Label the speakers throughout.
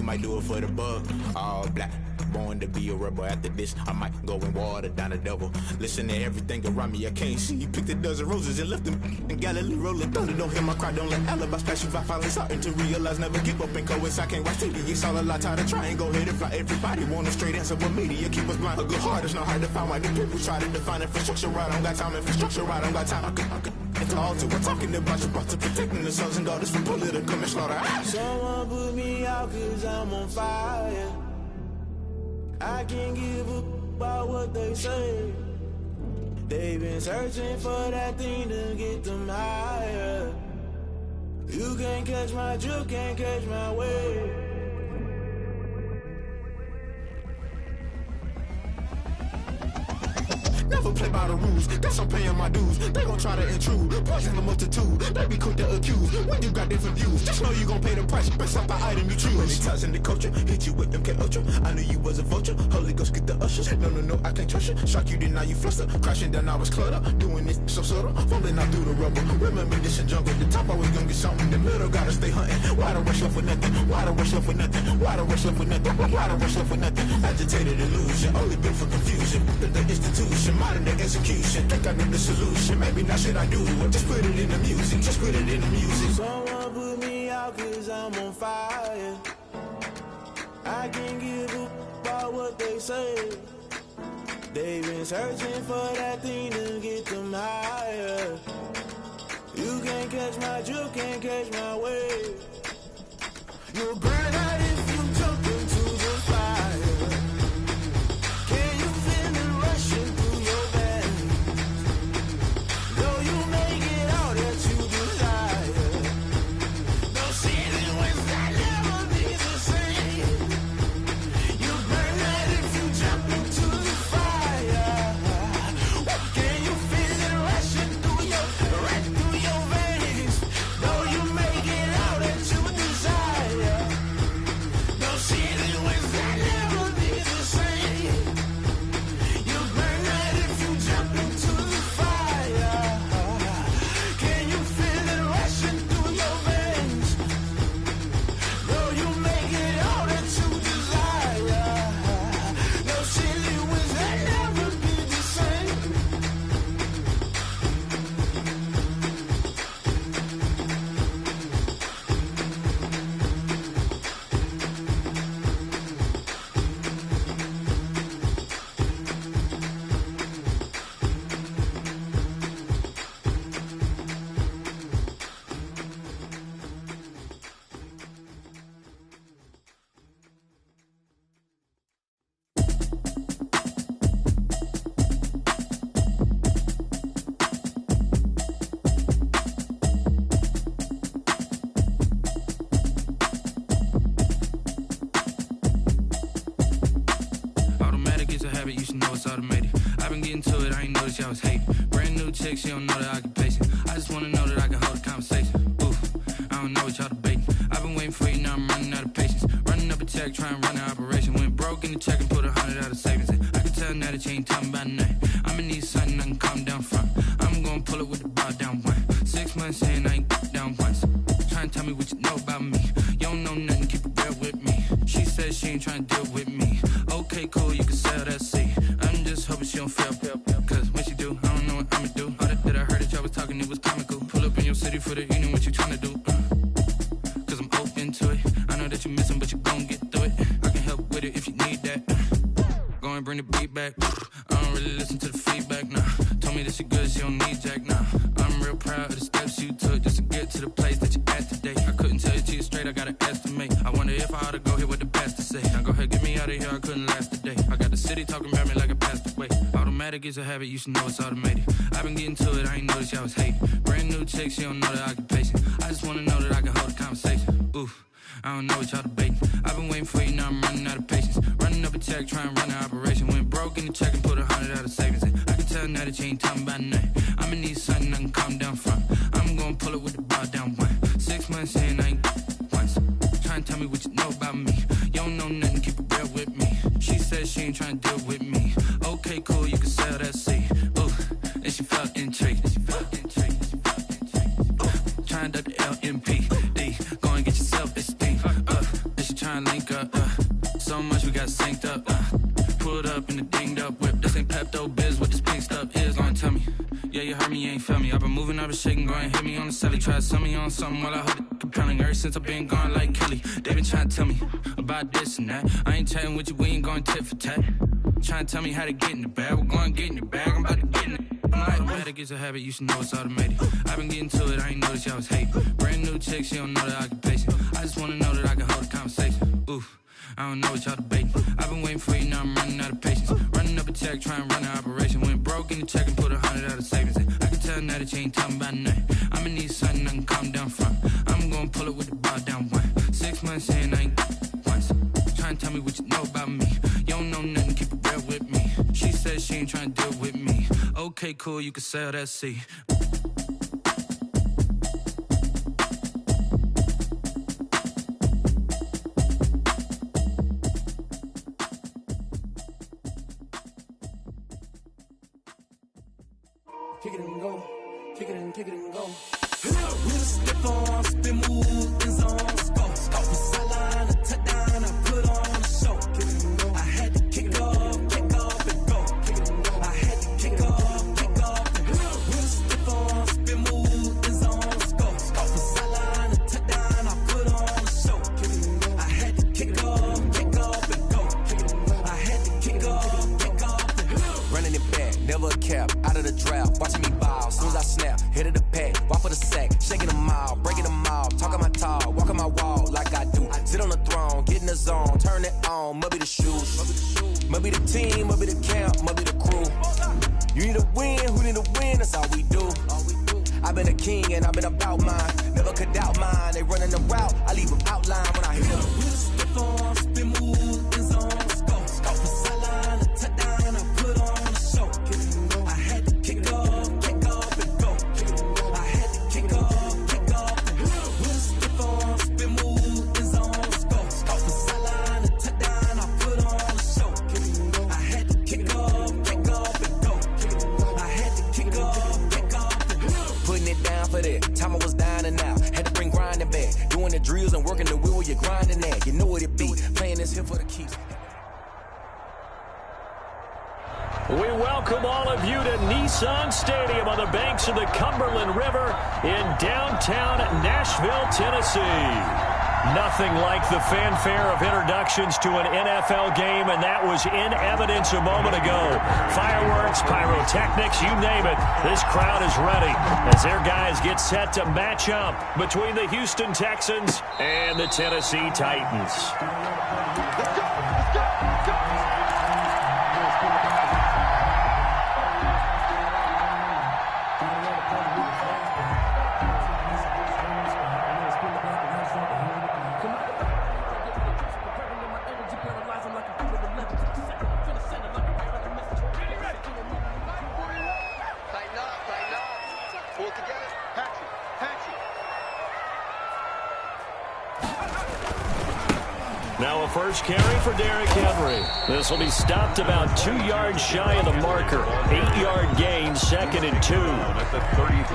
Speaker 1: might do it for the bug. All black, born to be a rebel. After this, I might go and water down the devil. Listen to everything around me, I can't see. Picked a dozen roses and left them in Galilee rolling thunder. Don't hear my cry, don't let alibis pass you by. Finally starting to realize, never give up and coincide. Can't watch TV, it's all a lot. Tired of trying, go ahead and fly. Everybody want a straight answer, but media keep us blind. A good heart is not hard to find. Why the people try to define infrastructure right? I don't got time, infrastructure right, I don't got time. It's all to we're talking about you, brought to protecting the sons and daughters from political manslaughter.
Speaker 2: Someone put me out cause I'm on fire. I can't give a about what they say. They've been searching for that thing to get them higher. You can't catch my drift, can't catch my wave.
Speaker 1: Never play by the rules, guess I'm paying my dues. They gon' try to intrude, poison the multitude. They be quick to accuse, when you got different views. Just know you gon' pay the price, based off the item you choose. Many times in the culture, hit you with them K-Ultra. I knew you was a vulture, Holy Ghost get the ushers. No, I can't trust you. Shock you, then now you fluster. Crashing down, I was cluttered. Doing this so subtle, falling out through the rubble. Remember this and jungle, the top always gonna get something. The middle gotta stay hunting. Why the rush left with nothing? Why the rush left with nothing? Why the rush left with nothing? Why the rush left with nothing? Agitated illusion, only built for confusion. The institution, modern day execution. Think I know the solution, maybe not should I do it. Just put it in the music, just put it in the music.
Speaker 2: Someone put me out cause I'm on fire. I can't give a about what they say. They've been searching for that thing to get them higher. You can't catch my drift, can't catch my wave. You'll burn out if you jump into the fire. Can you feel it rushing through your veins? Though you make it all that you desire. No ceiling wins that never be the same. You burn out if you jump into the fire. Can you feel it rushing through your veins? Though you make it all that you desire. No ceiling wins that never be the same. You burn out if you jump into the fire. Can you feel it rushing through your veins? Though you make it all that you desire. No ceiling wins that never be the same.
Speaker 3: Automatic is a habit, you should know it's automated. I've been getting to it, I ain't noticed y'all was hating. Brand new chick, she don't know the occupation. I just wanna know that I can hold a conversation. Oof, I don't know what y'all debating. I've been waiting for you, now I'm running out of patience. Running up a check, trying to run an operation. Went broke in the check and put 100 out of savings in. I can tell now that you ain't talking about nothing. I'ma need something I can calm down from. I'm gonna pull it with the bar down one. 6 months in, I ain't down once. Trying to tell me what you know about me. You don't know nothing, keep it real with me. She says she ain't trying to deal with me. Okay, cool, you can sell that seat. I'm just hoping she don't fail. Cause when she do, I don't know what I'ma do. All that I heard that y'all was talking, it was comical. Pull up in your city for the evening, what you tryna do? Cause I'm open to it. I know that you missing, but you gon' get through it. I can help with it if you need that. Go and bring the beat back. I don't really listen to the feedback, nah. Told me that she good, she don't need jack, nah. I'm real proud of the steps you took just to get to the place that you at today. I couldn't tell you to you straight, I gotta estimate. I wonder if I ought to go here with the best to say. Now go ahead, get me out of here, I couldn't last a day. I got the city talking about me like I passed away. Automatic is a habit, you should know it's automated. I've been getting to it, I ain't noticed y'all was hating. Brand new chick, she don't know the occupation. I just wanna know that I can hold a conversation. Oof, I don't know what y'all debating. I've been waiting for you, now I'm running out of patience. Running up a check, trying to run an operation. Went broke in the check and put 100 out of savings in. I can tell now that you ain't talking about nothing. I'ma need something I can calm down from. I'm gonna pull it with the bar down one. 6 months in, I ain't once. Trying to tell me what you know about me. You don't know nothing, keep it real with me. She says she ain't trying to deal with me. Okay, cool, you can sell that seat. Ooh, and she felt intrigued. Trying to duck the LMPD. Go and get your self-esteem. And she trying to link link up. So much we got synced up. Pulled up in the dinged up whip. This ain't Pepto Biz, what this pink stuff is. Gonna tell me. Yeah, you heard me, you ain't felt me. I've been moving, I've been shaking, go and hit me on the celly. Try to sell me on something while I hold it compelling. Ever since I've been gone like Kelly, they been trying to tell me about this and that. I ain't chatting with you, we ain't going tit for tat. Trying to tell me how to get in the bag. We're going to get in the bag, I'm about to get in it. I'm like, bad, it gets a habit, you should know it's automated. I've been getting to it, I ain't noticed y'all was hating. Brand new chick, she don't know that I can pace it. I just wanna know that I can hold a conversation. Oof, I don't know what y'all debating. I've been waiting for you, now I'm running out of patience. Running up a check, trying to run an operation. Went broke in the check and put 100 out of savings. I can tell now that you ain't talking about nothing. I'ma need something I can calm down from. I'm gonna pull it with the bar down one. 6 months in, I ain't once. Trying to tell me what you know about me. You don't know nothing, keep it real with me. She said she ain't trying to deal with me. Okay, cool, you can sell that seat.
Speaker 2: Kick it and go, kick it and kick it and go. With a stiff on, spin move, in zone, go. Off the sideline, a touchdown, I put on a show. Kick it and go. I had to kick off and go. Kick it and go. I had to kick off and go. With a stiff on, spin move, in zone, go. Off the sideline, a touchdown, I put on a show. Kick it and go. I had to kick off and go. Kick it and go. I had to kick off and go.
Speaker 4: Running it back, never a cap, out of the draft. Watching me ball, soon as I snap, hit of the pack, walk for the sack, shaking them all, breaking them all, talking my talk, walking my wall like I do. Sit on the throne, get in the zone, turn it on, must be the shoes, must be the team, must be the camp, must be the crew. You need a win, who need a win, that's all we do. I've been a king and I've been about mine, never could doubt mine. They running the route, I leave them outline when I hit them.
Speaker 2: With a stiff on, spin move, in zone, go. Off the sideline, a touchdown, I put on a show. Kick it and go. I had to kick off and go. Kick it and go. I had to kick off and go. With a stiff on, spin move, in zone, go. Off the sideline, a touchdown, I put on a show. Kick it and go. I had to kick off and go. Kick it and go. I had to kick off and go.
Speaker 4: Putting it down for that, time I was down and out, had to bring grinding back, doing the drills and working the wheel, you're grinding that, you know what it be, playing this here for the keeps.
Speaker 5: We welcome all of you to Nissan Stadium on the banks of the Cumberland River in downtown Nashville, Tennessee. Nothing like the fanfare of introductions to an NFL game, and that was in evidence a moment ago. Fireworks, pyrotechnics, you name it. This crowd is ready as their guys get set to match up between the Houston Texans and the Tennessee Titans. Now a first carry for Derrick Henry. This will be stopped about 2 yards shy of the marker. 8-yard gain, 2nd and 2.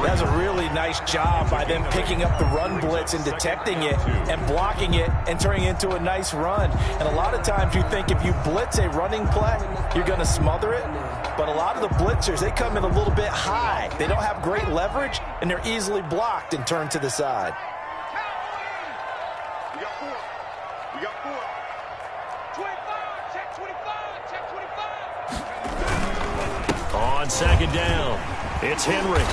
Speaker 6: That's a really nice job by them picking up the run blitz and detecting it and blocking it and turning it into a nice run. And a lot of times you think if you blitz a running play, you're going to smother it. But a lot of the blitzers, they come in a little bit high. They don't have great leverage, and they're easily blocked and turned to the side.
Speaker 5: On 2nd down, it's Henry.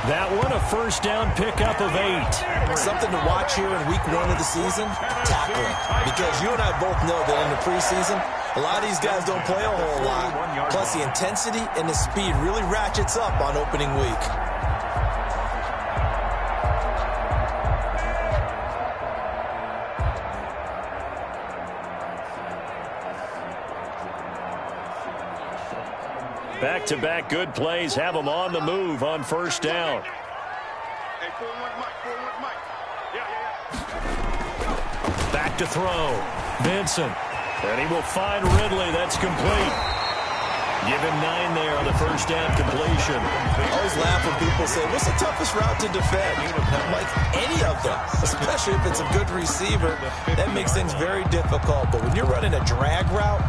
Speaker 5: That one a first down pickup of 8.
Speaker 6: Something to watch here in week 1 of the season, tackling. Because you and I both know that in the preseason, a lot of these guys don't play a whole lot. Plus the intensity and the speed really ratchets up on opening week.
Speaker 5: Back-to-back good plays have them on the move on first down. Back to throw. Benson. And he will find Ridley. That's complete. give him 9 there on the first down completion.
Speaker 6: I always laugh when people say, what's the toughest route to defend? I'm like, any of them, especially if it's a good receiver. That makes things very difficult. But when you're running a drag route,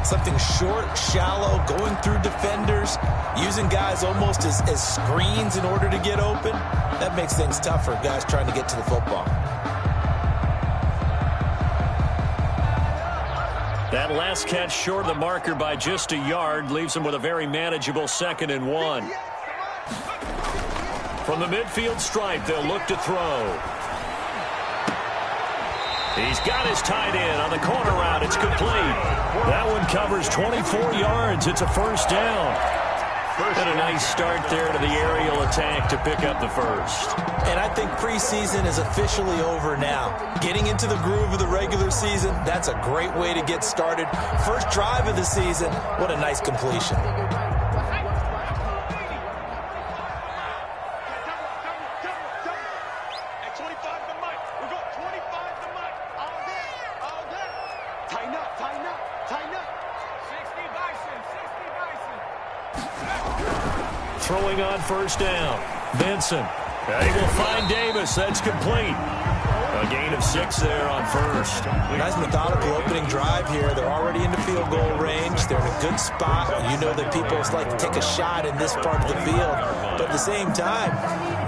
Speaker 6: something short, shallow, going through defenders, using guys almost as screens in order to get open, that makes things tough for guys trying to get to the football.
Speaker 5: That last catch short of the marker by just a yard leaves him with a very manageable 2nd and 1. From the midfield stripe, they'll look to throw. He's got his tight end on the corner route. It's complete. That one covers 24 yards. It's a first down. And a nice start there to the aerial attack to pick up the first.
Speaker 6: And I think preseason is officially over now. Getting into the groove of the regular season, that's a great way to get started. First drive of the season, what a nice completion.
Speaker 5: Throwing on first down. Benson. He will find Davis. That's complete. A gain of 6 there on first.
Speaker 6: Nice methodical opening drive here. They're already into field goal range. They're in a good spot. You know that people like to take a shot in this part of the field. But at the same time,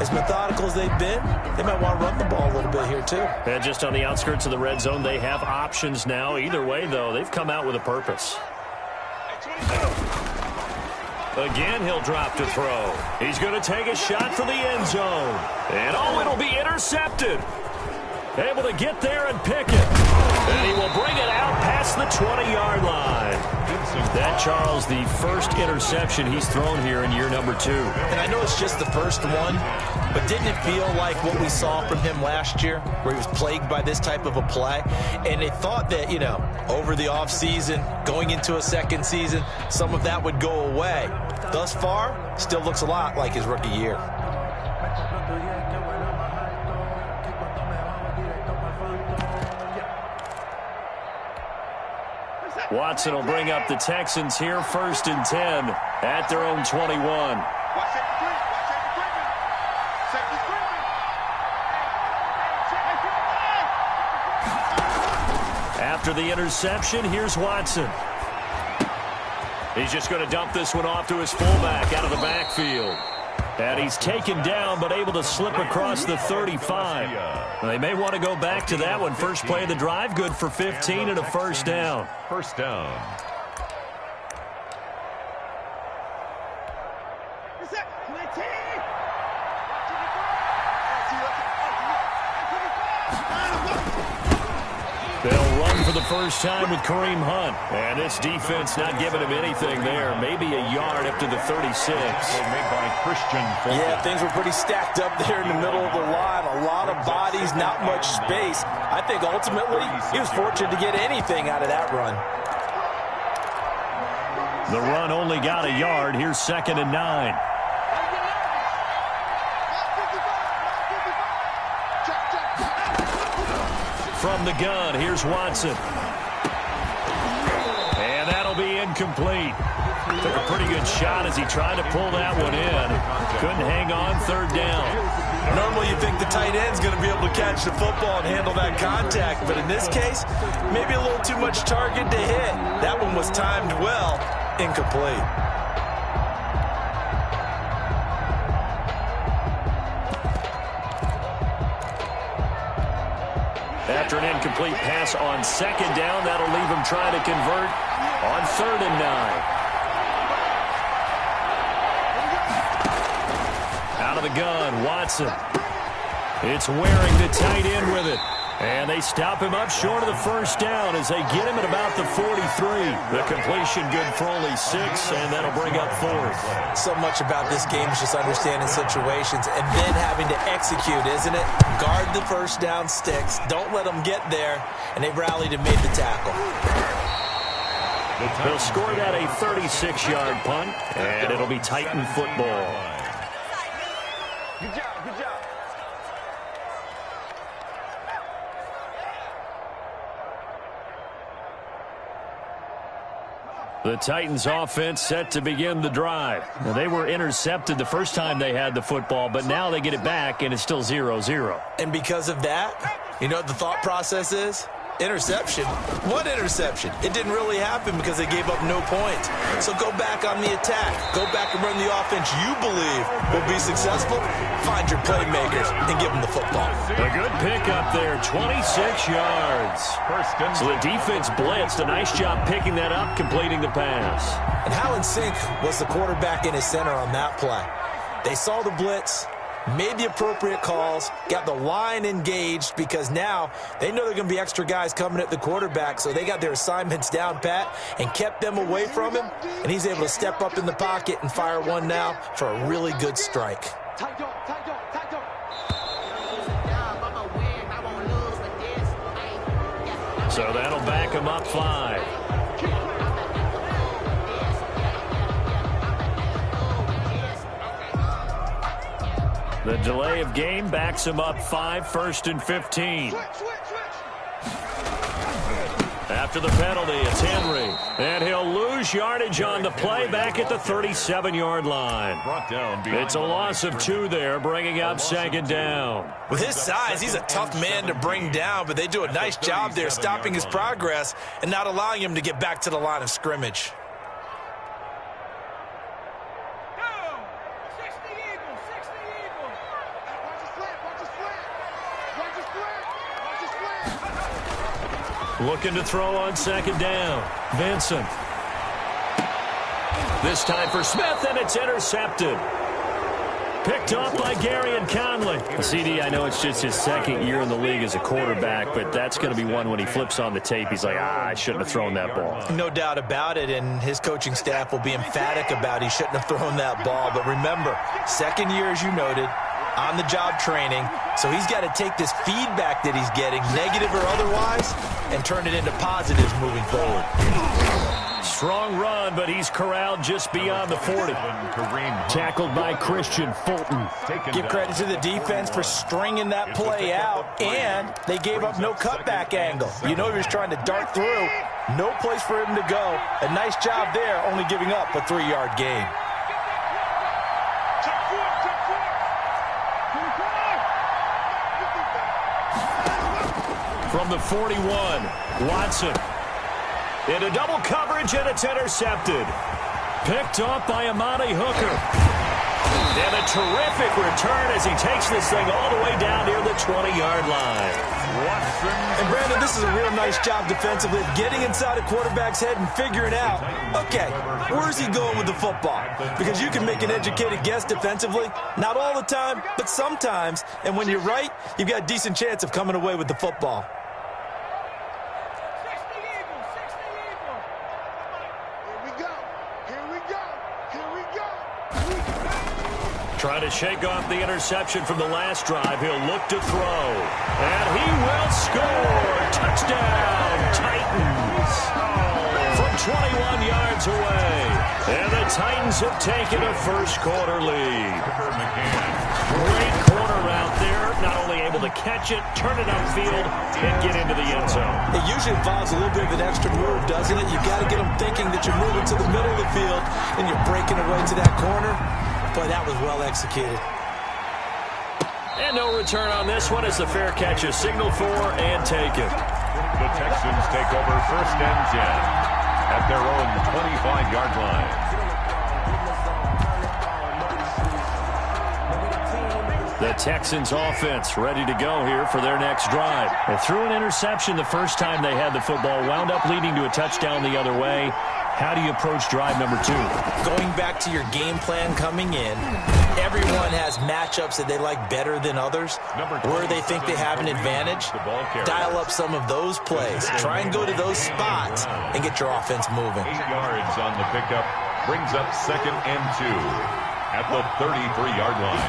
Speaker 6: as methodical as they've been, they might want to run the ball a little bit here too.
Speaker 5: And just on the outskirts of the red zone, they have options now. Either way, though, they've come out with a purpose. Again, he'll drop to throw. He's going to take a shot for the end zone. And, it'll be intercepted. Able to get there and pick it. And he will bring it out past the 20-yard line. That, Charles, the first interception he's thrown here in year number 2.
Speaker 6: And I know it's just the first one, but didn't it feel like what we saw from him last year, where he was plagued by this type of a play? And they thought that, over the offseason, going into a second season, some of that would go away. Thus far, still looks a lot like his rookie year.
Speaker 5: Watson will bring up the Texans here, 1st and 10 at their own 21. After the interception, here's Watson. He's just going to dump this one off to his fullback out of the backfield. And he's taken down, but able to slip across the 35. They may want to go back to that one. First play of the drive, good for 15 and a first down.
Speaker 7: First down.
Speaker 5: They'll run for the first time with Kareem Hunt. And this defense not giving him anything there. Maybe a yard up to the 36.
Speaker 7: Made by Christian.
Speaker 6: Yeah, things were pretty stacked up there in the middle of the line. A lot of bodies, not much space. I think ultimately he was fortunate to get anything out of that run.
Speaker 5: The run only got a yard. Here's 2nd and 9. From the gun, here's Watson. And that'll be incomplete. Took a pretty good shot as he tried to pull that one in. Couldn't hang on, 3rd down.
Speaker 6: Normally you think the tight end's going to be able to catch the football and handle that contact, but in this case, maybe a little too much target to hit. That one was timed well, incomplete.
Speaker 5: After an incomplete pass on 2nd down, that'll leave him trying to convert on 3rd and 9. Out of the gun, Watson. It's wearing the tight end with it. And they stop him up short of the first down as they get him at about the 43. The completion good for only 6, and that'll bring up 4th.
Speaker 6: So much about this game is just understanding situations and then having to execute, isn't it? Guard the first down sticks. Don't let them get there. And they rallied and made the tackle.
Speaker 5: They'll score that a 36-yard punt, and it'll be Titan football.
Speaker 7: Good job, good job.
Speaker 5: The Titans offense set to begin the drive. Now, they were intercepted the first time they had the football, but now they get it back, and it's still 0-0.
Speaker 6: And because of that, you know what the thought process is? Interception. What interception? It didn't really happen because they gave up no points. So go back on the attack. Go back and run the offense you believe will be successful. Find your playmakers and give them the football.
Speaker 5: A good pickup there, 26 yards. So the defense blitzed. A nice job picking that up, completing the pass.
Speaker 6: And how in sync was the quarterback and his center on that play? They saw the blitz, made the appropriate calls, got the line engaged because now they know there are going to be extra guys coming at the quarterback, so they got their assignments down pat and kept them away from him, and he's able to step up in the pocket and fire one now for a really good strike.
Speaker 5: So that'll back him up 5. The delay of game backs him up 5, 1st and 15. After the penalty, it's Henry. And he'll lose yardage on the play back at the 37-yard line. It's a loss of 2 there, bringing up 2nd down.
Speaker 6: With his size, he's a tough man to bring down, but they do a nice job there stopping his progress and not allowing him to get back to the line of scrimmage.
Speaker 5: Looking to throw on 2nd down. Vincent. This time for Smith, and it's intercepted. Picked off by Gary and Conley. CD, I know it's just his 2nd year in the league as a quarterback, but that's going to be one when he flips on the tape. He's like, I shouldn't have thrown that ball.
Speaker 6: No doubt about it, and his coaching staff will be emphatic about he shouldn't have thrown that ball. But remember, 2nd year, as you noted, on-the-job training, so he's got to take this feedback that he's getting, negative or otherwise, and turn it into positives moving forward.
Speaker 5: Strong run, but he's corralled just beyond the 40. Tackled by Christian Fulton.
Speaker 6: Give credit to the defense for stringing that play out, and they gave up no cutback angle. You know he was trying to dart through. No place for him to go. A nice job there, only giving up a 3-yard gain.
Speaker 5: From the 41, Watson. Into double coverage, and it's intercepted. Picked off by Amani Hooker. And a terrific return as he takes this thing all the way down near the 20-yard line.
Speaker 6: And Brandon, this is a real nice job defensively of getting inside a quarterback's head and figuring out, okay, where's he going with the football? Because you can make an educated guess defensively, not all the time, but sometimes. And when you're right, you've got a decent chance of coming away with the football.
Speaker 5: Trying to shake off the interception from the last drive. He'll look to throw. And he will score. Touchdown, Titans. From 21 yards away. And the Titans have taken a first-quarter lead. Great corner out there. Not only able to catch it, turn it upfield, and get into the end zone.
Speaker 6: It usually involves a little bit of an extra move, doesn't it? You've got to get them thinking that you're moving to the middle of the field, and you're breaking away to that corner. Boy, that was well executed.
Speaker 5: And no return on this one as the fair catch is signaled for and taken.
Speaker 7: The Texans take over 1st and 10 at their own 25-yard line.
Speaker 5: The Texans offense ready to go here for their next drive. They threw an interception the first time they had the football, wound up leading to a touchdown the other way. How do you approach drive number 2?
Speaker 6: Going back to your game plan coming in, everyone has matchups that they like better than others, where they think they have an advantage. Dial up some of those plays. Try and go to those spots and get your offense moving.
Speaker 7: 8 yards on the pickup brings up 2nd and 2 at the 33-yard line.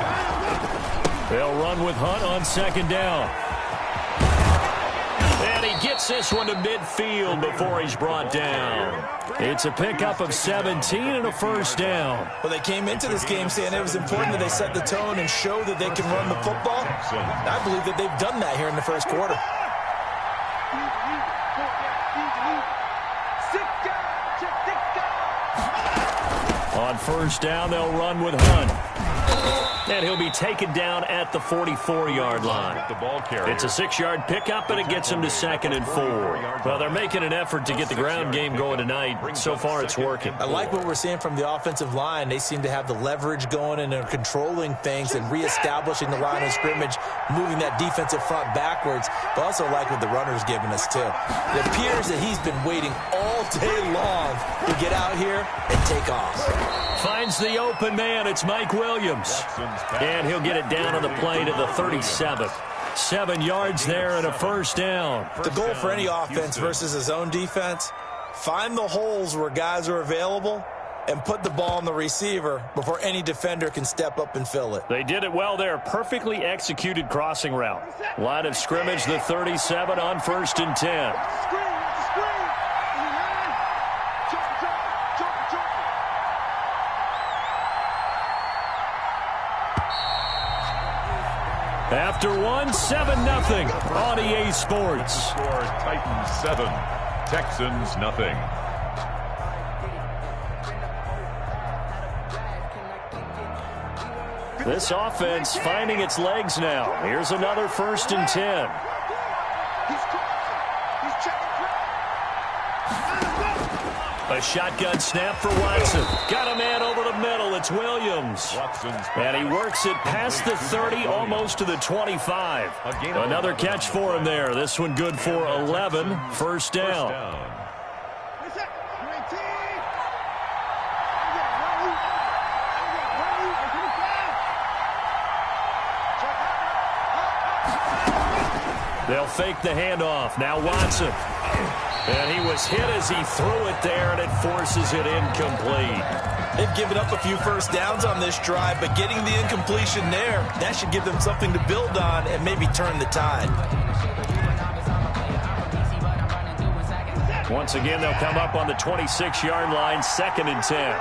Speaker 5: They'll run with Hunt on 2nd down. And he gets this one to midfield before he's brought down. It's a pickup of 17 and a first down.
Speaker 6: Well, they came into this game saying it was important that they set the tone and show that they can run the football. I believe that they've done that here in the first quarter.
Speaker 5: On first down, they'll run with Hunt. And he'll be taken down at the 44-yard line. It's a 6-yard pickup, and it gets him to 2nd and 4. Well, they're making an effort to get the ground game going tonight. So far, it's working.
Speaker 6: I like what we're seeing from the offensive line. They seem to have the leverage going, and they're controlling things and reestablishing the line of scrimmage, moving that defensive front backwards. But also like what the runner's giving us, too. It appears that he's been waiting all day long to get out here and take off.
Speaker 5: Finds the open man. It's Mike Williams. And he'll get it down on the play to the 37th. 7 yards there and a first down.
Speaker 6: The goal for any offense versus his own defense, find the holes where guys are available and put the ball on the receiver before any defender can step up and fill it.
Speaker 5: They did it well there. Perfectly executed crossing route. Line of scrimmage, the 37 on 1st and 10. After 1, 7-0 on EA Sports.
Speaker 7: Score Titans 7, Texans nothing.
Speaker 5: This offense finding its legs now. Here's another 1st and 10. A shotgun snap for Watson. Got a man over the middle. It's Williams. And he works it past the 30, almost to the 25. Another catch for him there. This one good for 11. First down. They'll fake the handoff. Now Watson. And he was hit as he threw it there, and it forces it incomplete.
Speaker 6: They've given up a few first downs on this drive, but getting the incompletion there, that should give them something to build on and maybe turn the tide.
Speaker 5: Once again, they'll come up on the 26-yard line, 2nd and 10.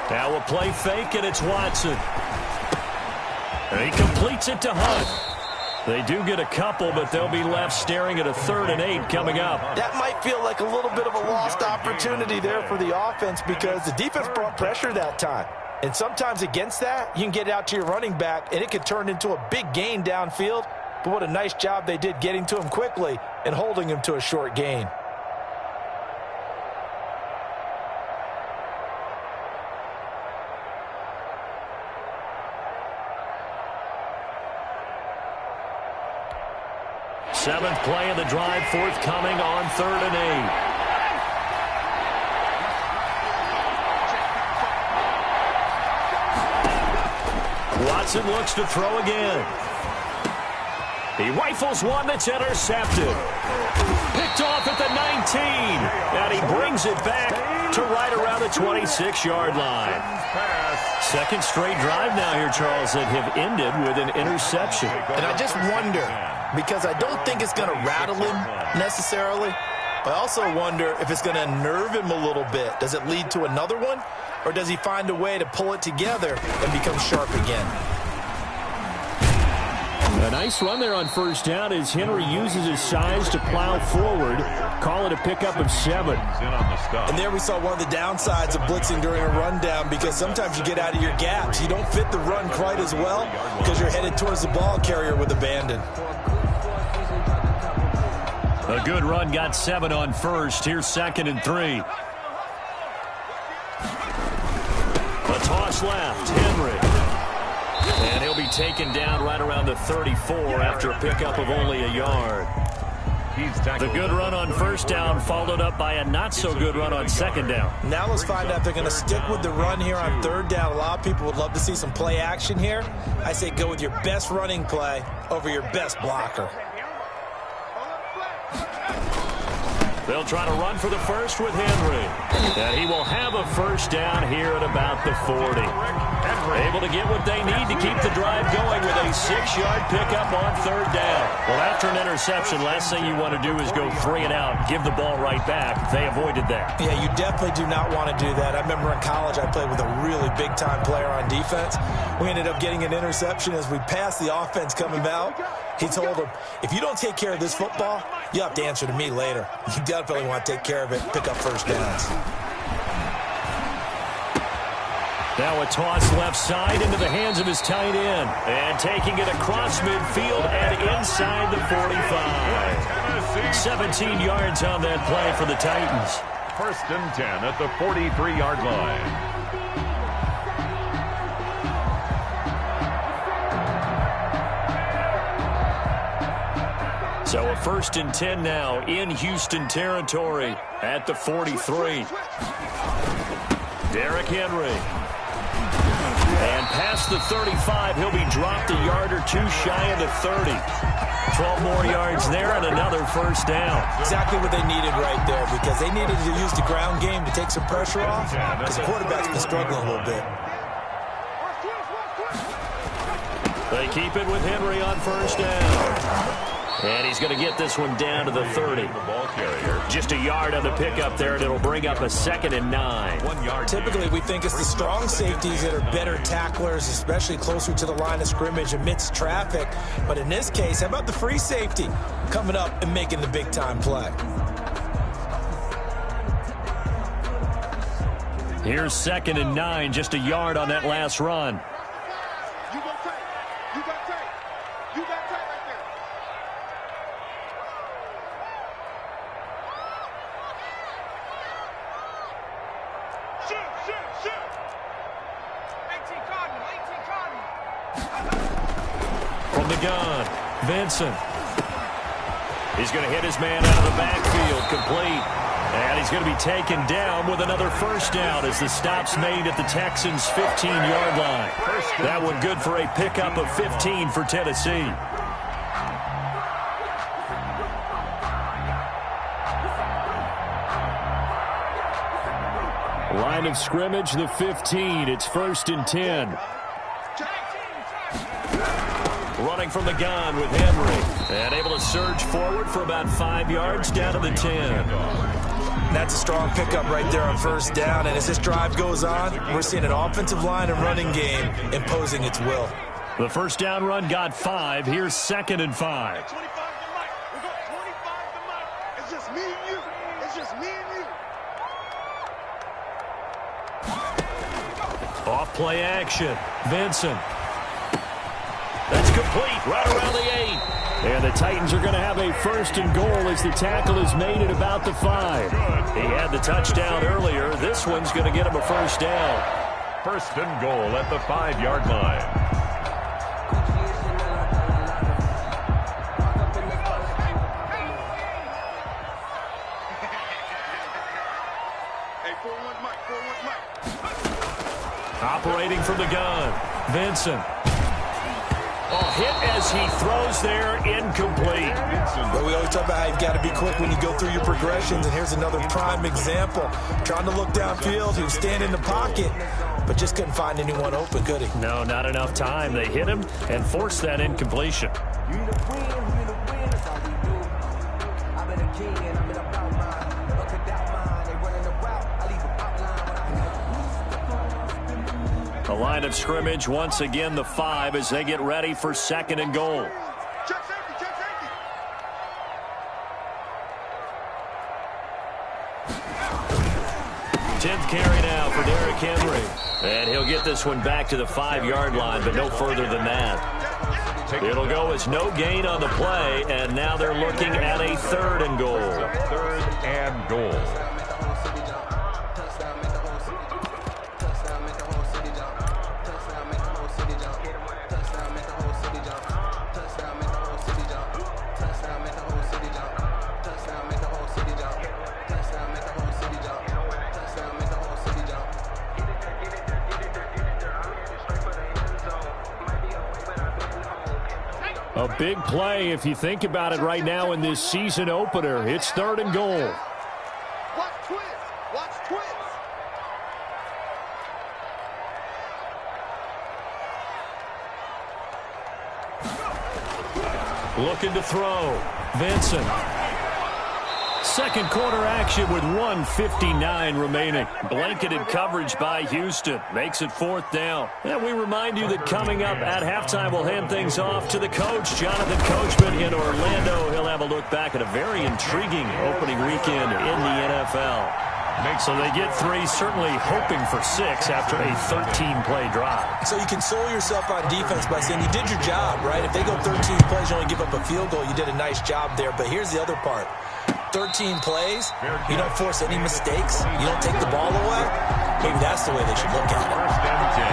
Speaker 5: Now a play fake, and it's Watson. And he completes it to Hunt. They do get a couple, but they'll be left staring at a 3rd and 8 coming up.
Speaker 6: That might feel like a little bit of a lost opportunity there for the offense because the defense brought pressure that time. And sometimes against that, you can get it out to your running back, and it could turn into a big gain downfield. But what a nice job they did getting to him quickly and holding him to a short gain.
Speaker 5: Seventh play of the drive, forthcoming on 3rd and 8. Watson looks to throw again. He rifles one that's intercepted. Picked off at the 19. And he brings it back to right around the 26-yard line. Second straight drive now here, Charles, that have ended with an interception.
Speaker 6: And I just wonder, because I don't think it's going to rattle him necessarily, but I also wonder if it's going to unnerve him a little bit. Does it lead to another one, or does he find a way to pull it together and become sharp again?
Speaker 5: A nice run there on first down as Henry uses his size to plow forward. Call it a pickup of 7.
Speaker 6: And there we saw one of the downsides of blitzing during a rundown, because sometimes you get out of your gaps. You don't fit the run quite as well because you're headed towards the ball carrier with abandon.
Speaker 5: A good run got 7 on first. Here's 2nd and 3. A toss left. Henry. And he'll be taken down right around the 34 after a pickup of only a yard. The good run on first down followed up by a not-so-good run on 2nd down.
Speaker 6: Now let's find out if they're going to stick with the run here on 3rd down. A lot of people would love to see some play action here. I say go with your best running play over your best blocker.
Speaker 5: They'll try to run for the first with Henry. And he will have a first down here at about the 40. Able to get what they need to keep the drive going with a 6-yard pickup on 3rd down. Well, after an interception, last thing you want to do is go 3 and out, give the ball right back. They avoided that.
Speaker 6: Yeah, you definitely do not want to do that. I remember in college I played with a really big-time player on defense. We ended up getting an interception as we passed the offense coming out. He told him, if you don't take care of this football, you have to answer to me later. You definitely want to take care of it, pick up first downs.
Speaker 5: Now a toss left side into the hands of his tight end. And taking it across midfield and inside the 45. 17 yards on that play for the Titans.
Speaker 7: 1st and 10 at the 43-yard line.
Speaker 5: So a 1st and 10 now in Houston territory at the 43. Derrick Henry. And past the 35, he'll be dropped a yard or two shy of the 30. 12 more yards there and another 1st down.
Speaker 6: Exactly what they needed right there, because they needed to use the ground game to take some pressure off, because the quarterback's been struggling a little bit.
Speaker 5: They keep it with Henry on 1st down. And he's going to get this one down to the 30.
Speaker 7: The ball carrier.
Speaker 5: Just a yard on the pickup there, and it'll bring up a 2nd and 9.
Speaker 7: 1 yard.
Speaker 6: Typically, we think it's the strong safeties that are better tacklers, especially closer to the line of scrimmage amidst traffic. But in this case, how about the free safety coming up and making the big-time play?
Speaker 5: Here's 2nd and 9, just a yard on that last run. From the gun, Vincent. He's going to hit his man out of the backfield, complete. And he's going to be taken down with another 1st down as the stop's made at the Texans' 15-yard line. That one good for a pickup of 15 for Tennessee. Line of scrimmage, the 15. It's 1st and 10. Running from the gun with Henry. And able to surge forward for about 5 yards down to the 10.
Speaker 6: That's a strong pickup right there on 1st down. And as this drive goes on, we're seeing an offensive line and running game imposing its will.
Speaker 5: The 1st down run got 5. Here's 2nd and 5.
Speaker 8: It's just me and you. It's just me and you.
Speaker 5: Off play action. Vincent. That's complete right around the 8. And the Titans are going to have a 1st and goal as the tackle is made at about the 5. He had the touchdown earlier. This one's going to get him a 1st down.
Speaker 7: 1st and goal at the 5-yard line.
Speaker 5: Operating from the gun, Vincent. Oh, hit as he throws there, incomplete.
Speaker 6: But we always talk about how you've got to be quick when you go through your progressions, and here's another prime example. Trying to look downfield, he was standing in the pocket, but just couldn't find anyone open, could he?
Speaker 5: No, not enough time. They hit him and forced that incompletion. The line of scrimmage, once again, the 5 as they get ready for 2nd and goal. 10th carry now for Derrick Henry. And he'll get this one back to the 5-yard line, but no further than that. It'll go as no gain on the play, and now they're looking at a 3rd and goal.
Speaker 7: 3rd and goal.
Speaker 5: A big play if you think about it right now in this season opener. It's 3rd and goal.
Speaker 8: Watch twins. Watch twins.
Speaker 5: Looking to throw. Vincent. Second quarter action with 1:59 remaining. Blanketed coverage by Houston. Makes it 4th down. And we remind you that coming up at halftime, we'll hand things off to the coach, Jonathan Coachman in Orlando. He'll have a look back at a very intriguing opening weekend in the NFL. So they get 3, certainly hoping for 6 after a 13-play drive.
Speaker 6: So you console yourself on defense by saying you did your job, right? If they go 13 plays, you only give up a field goal, you did a nice job there. But here's the other part. 13 plays, you don't force any mistakes, you don't take the ball away. Maybe that's the way they should look at it.
Speaker 7: 1st and 10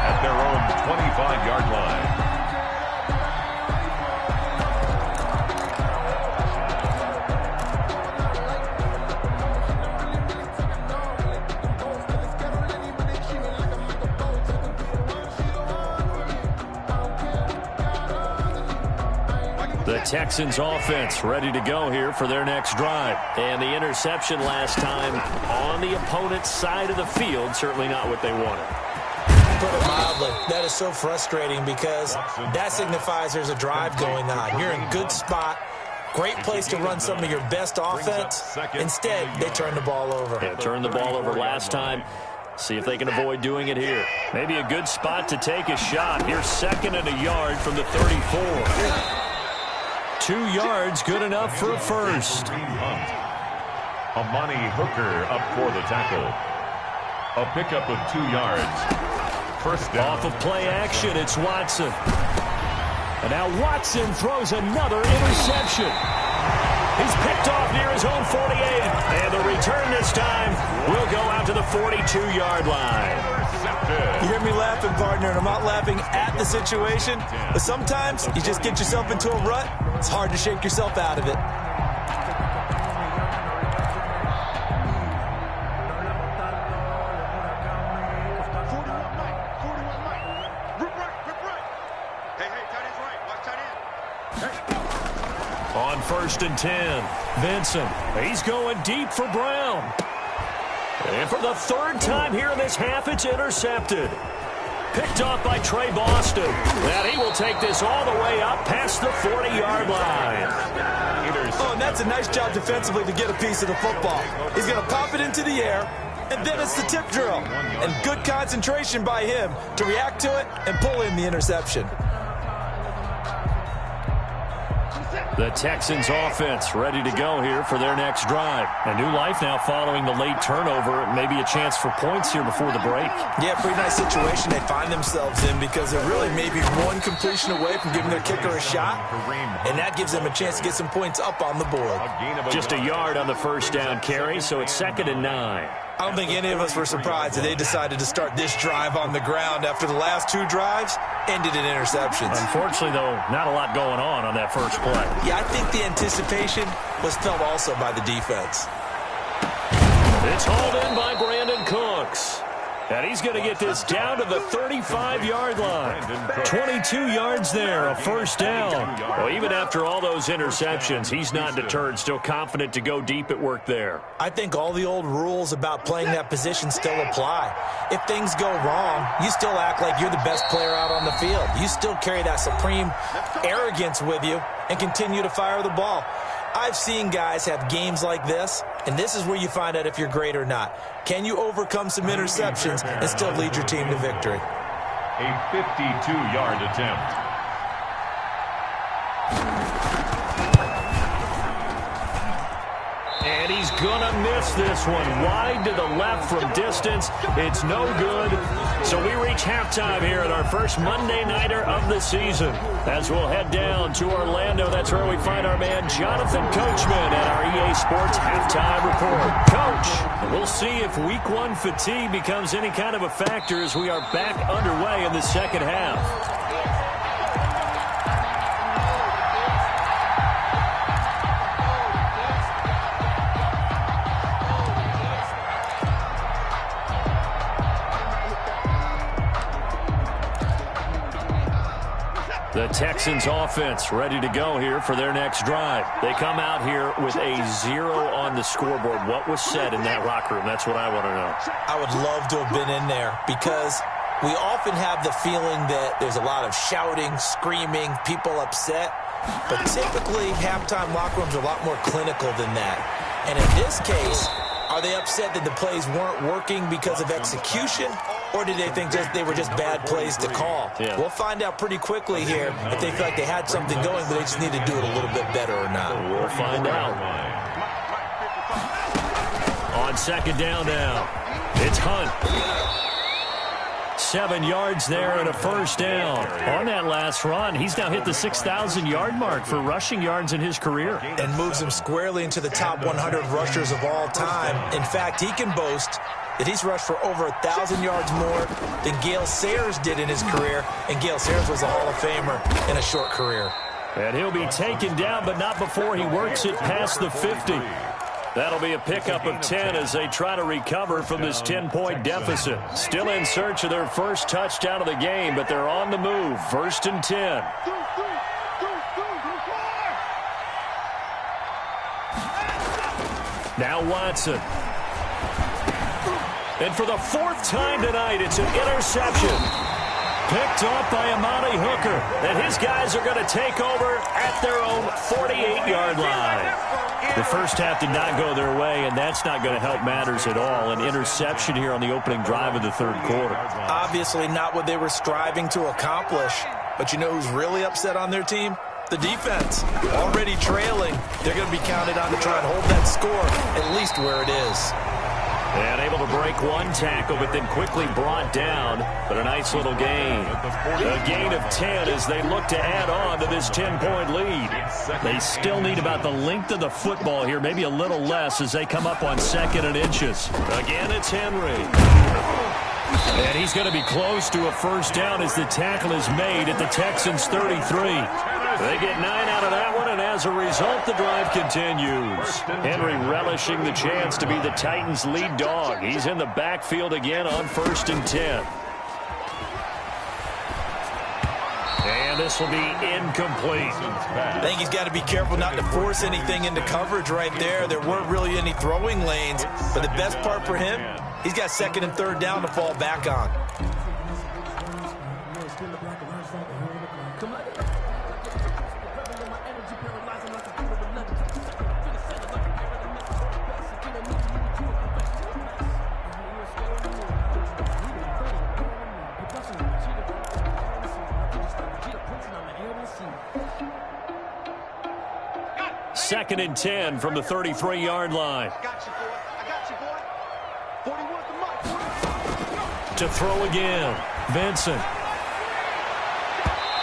Speaker 7: at their own 25-yard line.
Speaker 5: The Texans offense ready to go here for their next drive. And the interception last time on the opponent's side of the field, certainly not what they wanted.
Speaker 6: Put it mildly, that is so frustrating because that signifies there's a drive going on. You're in a good spot. Great place to run some of your best offense. Instead, they turn the ball over.
Speaker 5: Yeah, turned the ball over last time. See if they can avoid doing it here. Maybe a good spot to take a shot. Here's 2nd and a yard from the 34. 2 yards, good enough for a first.
Speaker 7: Amani Hooker up for the tackle. A pickup of 2 yards. 1st down.
Speaker 5: Off of play action, it's Watson. And now Watson throws another interception. He's picked off near his own 48. And the return this time will go out to the 42-yard line.
Speaker 6: You hear me laughing, partner, and I'm not laughing at the situation. But sometimes you just get yourself into a rut. It's hard to shake yourself out of it.
Speaker 5: On 1st and 10, Vincent. He's going deep for Brown. And for the 3rd time here in this half, it's intercepted. Picked off by Trey Boston. And he will take this all the way up past the 40-yard line.
Speaker 6: Oh, and that's a nice job defensively to get a piece of the football. He's going to pop it into the air, and then it's the tip drill. And good concentration by him to react to it and pull in the interception.
Speaker 5: The Texans offense ready to go here for their next drive. A new life now following the late turnover. Maybe a chance for points here before the break.
Speaker 6: Yeah, pretty nice situation they find themselves in because they're really maybe one completion away from giving their kicker a shot. And that gives them a chance to get some points up on the board.
Speaker 5: Just a yard on the 1st down carry, so it's 2nd and 9.
Speaker 6: I don't think any of us were surprised that they decided to start this drive on the ground after the last 2 drives ended in interceptions.
Speaker 5: Unfortunately, though, not a lot going on that first play.
Speaker 6: Yeah, I think the anticipation was felt also by the defense.
Speaker 5: It's hauled in by Brandon Cooks. And he's going to get this down to the 35-yard line. 22 yards there, a 1st down. Well, even after all those interceptions, he's not deterred, still confident to go deep at work there.
Speaker 6: I think all the old rules about playing that position still apply. If things go wrong, you still act like you're the best player out on the field. You still carry that supreme arrogance with you and continue to fire the ball. I've seen guys have games like this, and this is where you find out if you're great or not. Can you overcome some interceptions and still lead your team to victory?
Speaker 7: A 52-yard attempt.
Speaker 5: And he's going to miss this one. Wide to the left from distance. It's no good. So we reach halftime here at our first Monday Nighter of the season. As we'll head down to Orlando, that's where we find our man Jonathan Coachman at our EA Sports Halftime Report. Coach, we'll see if Week 1 fatigue becomes any kind of a factor as we are back underway in the second half. The Texans offense ready to go here for their next drive. They come out here with a 0 on the scoreboard. What was said in that locker room? That's what I want to know.
Speaker 6: I would love to have been in there because we often have the feeling that there's a lot of shouting, screaming, people upset. But typically, halftime locker rooms are a lot more clinical than that. And in this case, are they upset that the plays weren't working because of execution, or did they think they were just bad plays to call?
Speaker 5: Yeah.
Speaker 6: We'll find out pretty quickly here if they feel like they had something going, but they just need to do it a little bit better or not.
Speaker 5: We'll find out. On second down now, it's Hunt. 7 yards there and a first down. On that last run, he's now hit the 6,000-yard mark for rushing yards in his career.
Speaker 6: And moves him squarely into the top 100 rushers of all time. In fact, he can boast that he's rushed for over 1,000 yards more than Gale Sayers did in his career. And Gale Sayers was a Hall of Famer in a short career.
Speaker 5: And he'll be taken down, but not before he works it past the 50. That'll be a pickup of 10 as they try to recover from this 10-point deficit. Still in search of their first touchdown of the game, but they're on the move. 1st and 10. Now Watson. And for the 4th time tonight, it's an interception. Picked off by Amani Hooker. And his guys are going to take over at their own 48-yard line. The first half did not go their way, and that's not going to help matters at all. An interception here on the opening drive of the 3rd quarter.
Speaker 6: Obviously not what they were striving to accomplish. But you know who's really upset on their team? The defense. Already trailing. They're going to be counted on to try and hold that score at least where it is.
Speaker 5: And able to break one tackle, but then quickly brought down. But a nice little gain. A gain of 10 as they look to add on to this 10-point lead. They still need about the length of the football here, maybe a little less as they come up on 2nd and inches. Again, it's Henry. And he's going to be close to a first down as the tackle is made at the Texans' 33. They get 9 out of that one, and as a result, the drive continues. Henry relishing the chance to be the Titans' lead dog. He's in the backfield again on 1st and 10. And this will be incomplete.
Speaker 6: I think he's got to be careful not to force anything into coverage right there. There weren't really any throwing lanes, but the best part for him, he's got 2nd and 3rd down to fall back on.
Speaker 5: Second and 10 from the 33-yard line. To throw again. Vincent.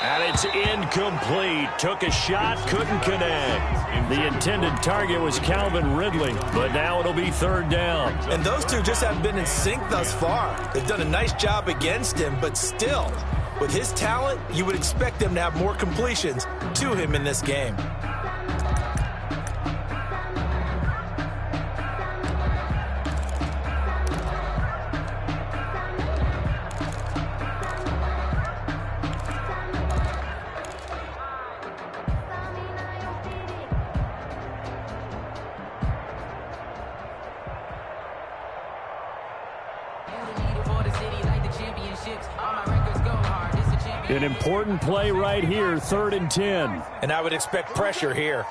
Speaker 5: And it's incomplete. Took a shot, couldn't connect. The intended target was Calvin Ridley, but now it'll be 3rd down.
Speaker 6: And those two just haven't been in sync thus far. They've done a nice job against him, but still, with his talent, you would expect them to have more completions to him in this game.
Speaker 5: An important play right here, 3rd and 10.
Speaker 6: And I would expect pressure here.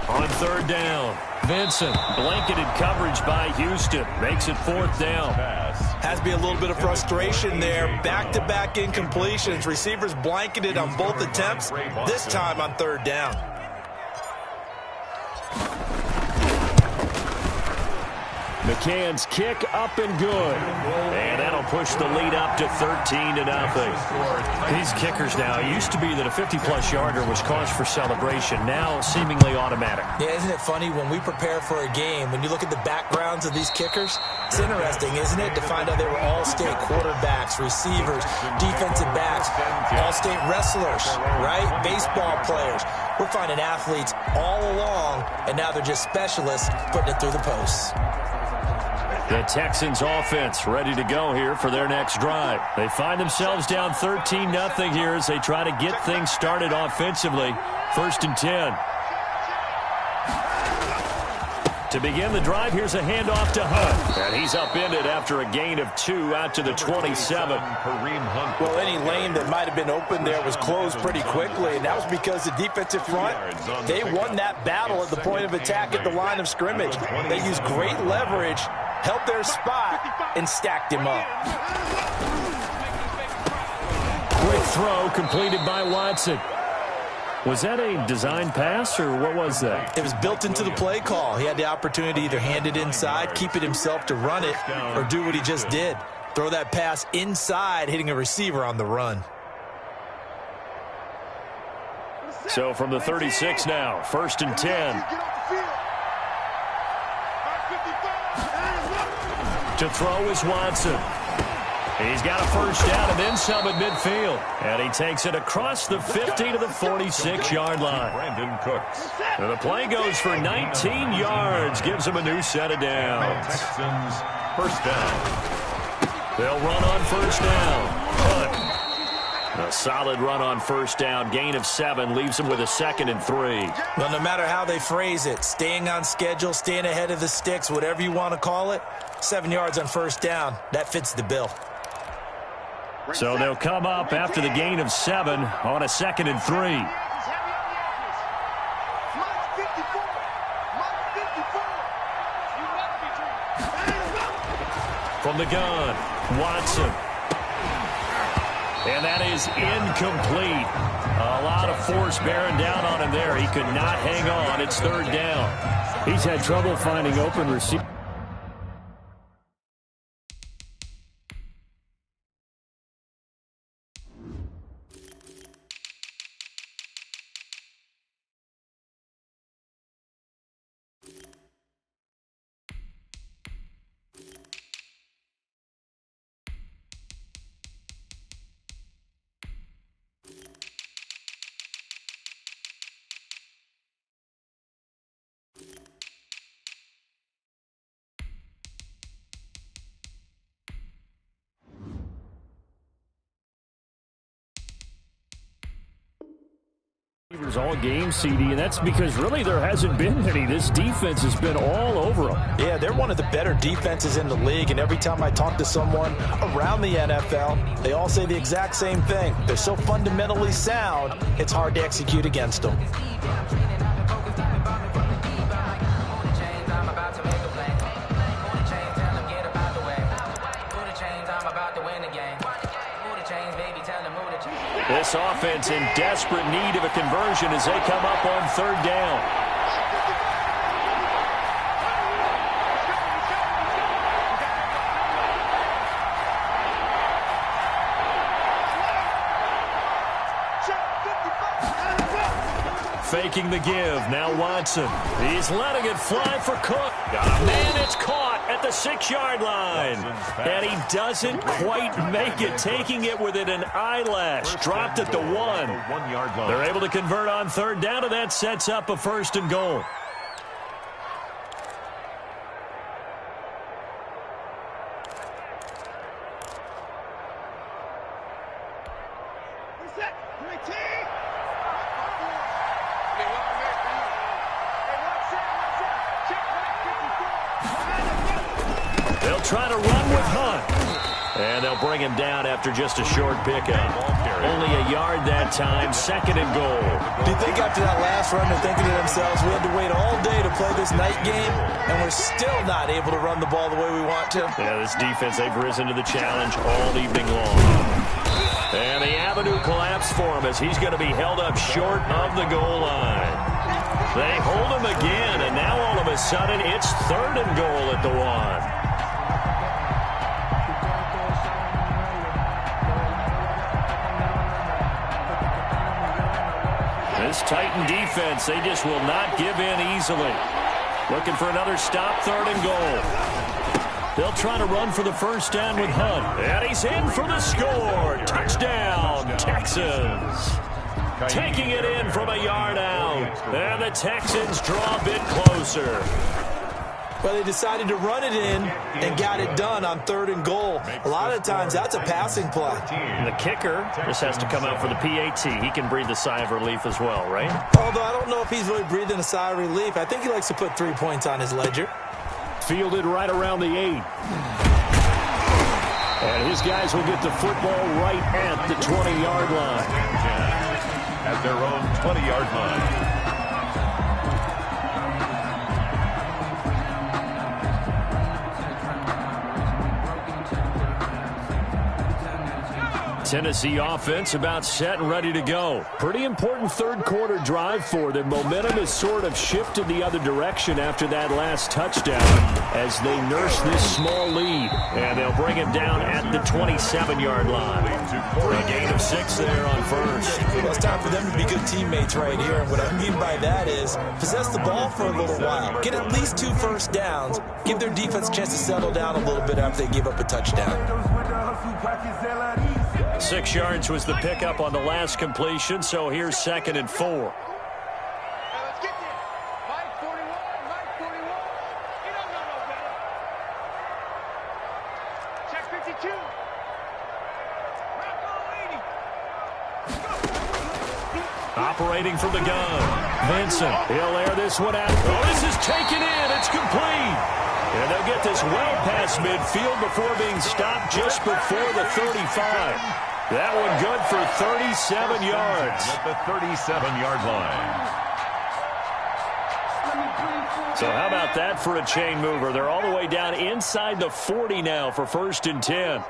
Speaker 5: On 3rd down, Vincent, blanketed coverage by Houston, makes it 4th down.
Speaker 6: Has to be a little bit of frustration there. Back-to-back incompletions. Receivers blanketed on both attempts, this time on 3rd down.
Speaker 5: McCann's kick up and good. And that'll push the lead up to 13-0. These kickers now, it used to be that a 50-plus yarder was cause for celebration. Now seemingly automatic.
Speaker 6: Yeah, isn't it funny when we prepare for a game, when you look at the backgrounds of these kickers, it's interesting, isn't it, to find out they were all-state quarterbacks, receivers, defensive backs, all-state wrestlers, right? Baseball players. We're finding athletes all along, and now they're just specialists putting it through the posts.
Speaker 5: The Texans offense ready to go here for their next drive. They find themselves down 13-0 here as they try to get things started offensively. 1st and 10. To begin the drive, here's a handoff to Hunt. And he's upended after a gain of 2 out to the 27.
Speaker 6: Well, any lane that might have been open there was closed pretty quickly, and that was because the defensive front, they won that battle at the point of attack at the line of scrimmage. They used great leverage, held their spot, and stacked him up.
Speaker 5: Quick throw completed by Watson. Was that a design pass, or what was that?
Speaker 6: It was built into the play call. He had the opportunity to either hand it inside, keep it himself to run it, or do what he just did. Throw that pass inside, hitting a receiver on the run.
Speaker 5: So from the 36 now, 1st and 10. To throw is Watson. He's got a first down and then some at midfield. And he takes it across the 50 to the 46-yard line.
Speaker 7: Brandon Cooks.
Speaker 5: And the play goes for 19 yards. Gives him a new set of downs.
Speaker 7: Texans, first down.
Speaker 5: They'll run on first down. Hunt. A solid run on first down. Gain of 7 leaves him with a 2nd and 3.
Speaker 6: Well, no matter how they phrase it, staying on schedule, staying ahead of the sticks, whatever you want to call it, 7 yards on first down, that fits the bill.
Speaker 5: So they'll come up after the gain of 7 on a 2nd and 3. From the gun, Watson. And that is incomplete. A lot of force bearing down on him there. He could not hang on. It's 3rd down. He's had trouble finding open receivers. All game, CD, and that's because really there hasn't been any. This defense has been all over them.
Speaker 6: Yeah, they're one of the better defenses in the league, and every time I talk to someone around the NFL, they all say the exact same thing. They're so fundamentally sound, it's hard to execute against them.
Speaker 5: This offense in desperate need of a conversion as they come up on 3rd down. Faking the give. Now Watson. He's letting it fly for Cook. And it's caught at the 6-yard line. And he doesn't quite make it. Taking it within an eyelash. Dropped at the 1. They're able to convert on 3rd down, and that sets up a 1st and goal. Try to run with Hunt. And they'll bring him down after just a short pickup. Only a yard that time, 2nd and goal.
Speaker 6: Do you think after that last run they're thinking to themselves, we had to wait all day to play this night game, and we're still not able to run the ball the way we want to?
Speaker 5: Yeah, this defense, they've risen to the challenge all evening long. And the avenue collapsed for him as he's going to be held up short of the goal line. They hold him again, and now all of a sudden it's 3rd and goal at the 1. This Titan defense, they just will not give in easily. Looking for another stop, 3rd and goal. They'll try to run for the first down with Hunt. And he's in for the score. Touchdown, Texans. Taking it in from a yard out. And the Texans draw a bit closer.
Speaker 6: Well, they decided to run it in and got it done on 3rd and goal. A lot of times, that's a passing play.
Speaker 5: And the kicker just has to come out for the PAT. He can breathe a sigh of relief as well, right?
Speaker 6: Although I don't know if he's really breathing a sigh of relief. I think he likes to put 3 points on his ledger.
Speaker 5: Fielded right around the 8. And his guys will get the football right at the 20-yard line.
Speaker 7: At their own 20-yard line.
Speaker 5: Tennessee offense about set and ready to go. Pretty important third-quarter drive for them. Momentum has sort of shifted the other direction after that last touchdown as they nurse this small lead. And they'll bring him down at the 27-yard line. A gain of 6 there on first.
Speaker 6: Well, it's time for them to be good teammates right here. And what I mean by that is possess the ball for a little while. Get at least 2 first downs. Give their defense a chance to settle down a little bit after they give up a touchdown.
Speaker 5: 6 yards was the pickup on the last completion, so here's 2nd and 4.
Speaker 8: Let's get there. Mike 41, Mike 41. He don't know no better. Check 52. Rocco 80.
Speaker 5: Operating from the gun. Vincent, he'll air this one out. Oh, this is taken in. It's complete. And they'll get this well past midfield before being stopped just before the 35. That one good for 37 yards.
Speaker 7: At the 37-yard line.
Speaker 5: So how about that for a chain mover? They're all the way down inside the 40 now for 1st and 10.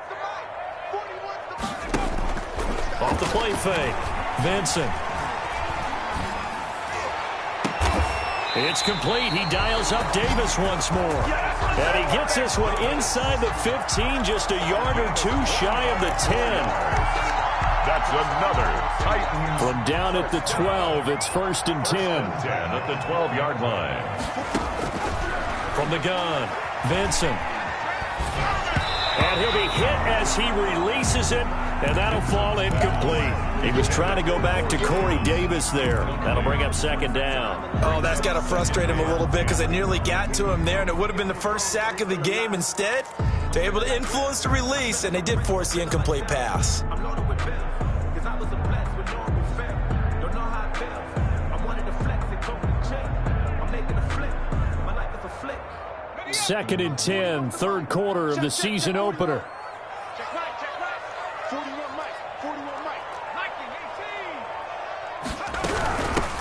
Speaker 5: Off the play fake. Vincent. It's complete. He dials up Davis once more. And he gets this one inside the 15, just a yard or 2 shy of the 10.
Speaker 7: That's another Titans.
Speaker 5: From down at the 12, it's 1st and 10.
Speaker 7: 10 at the 12-yard line.
Speaker 5: From the gun, Vincent. And he'll be hit as he releases it, and that'll fall incomplete. He was trying to go back to Corey Davis there. That'll bring up 2nd down.
Speaker 6: Oh, that's got to frustrate him a little bit because they nearly got to him there, and it would have been the first sack of the game. Instead, they're able to influence the release, and they did force the incomplete pass.
Speaker 5: 2nd and 10, 3rd quarter of the season opener.
Speaker 8: Check right. 41 Mike. Mike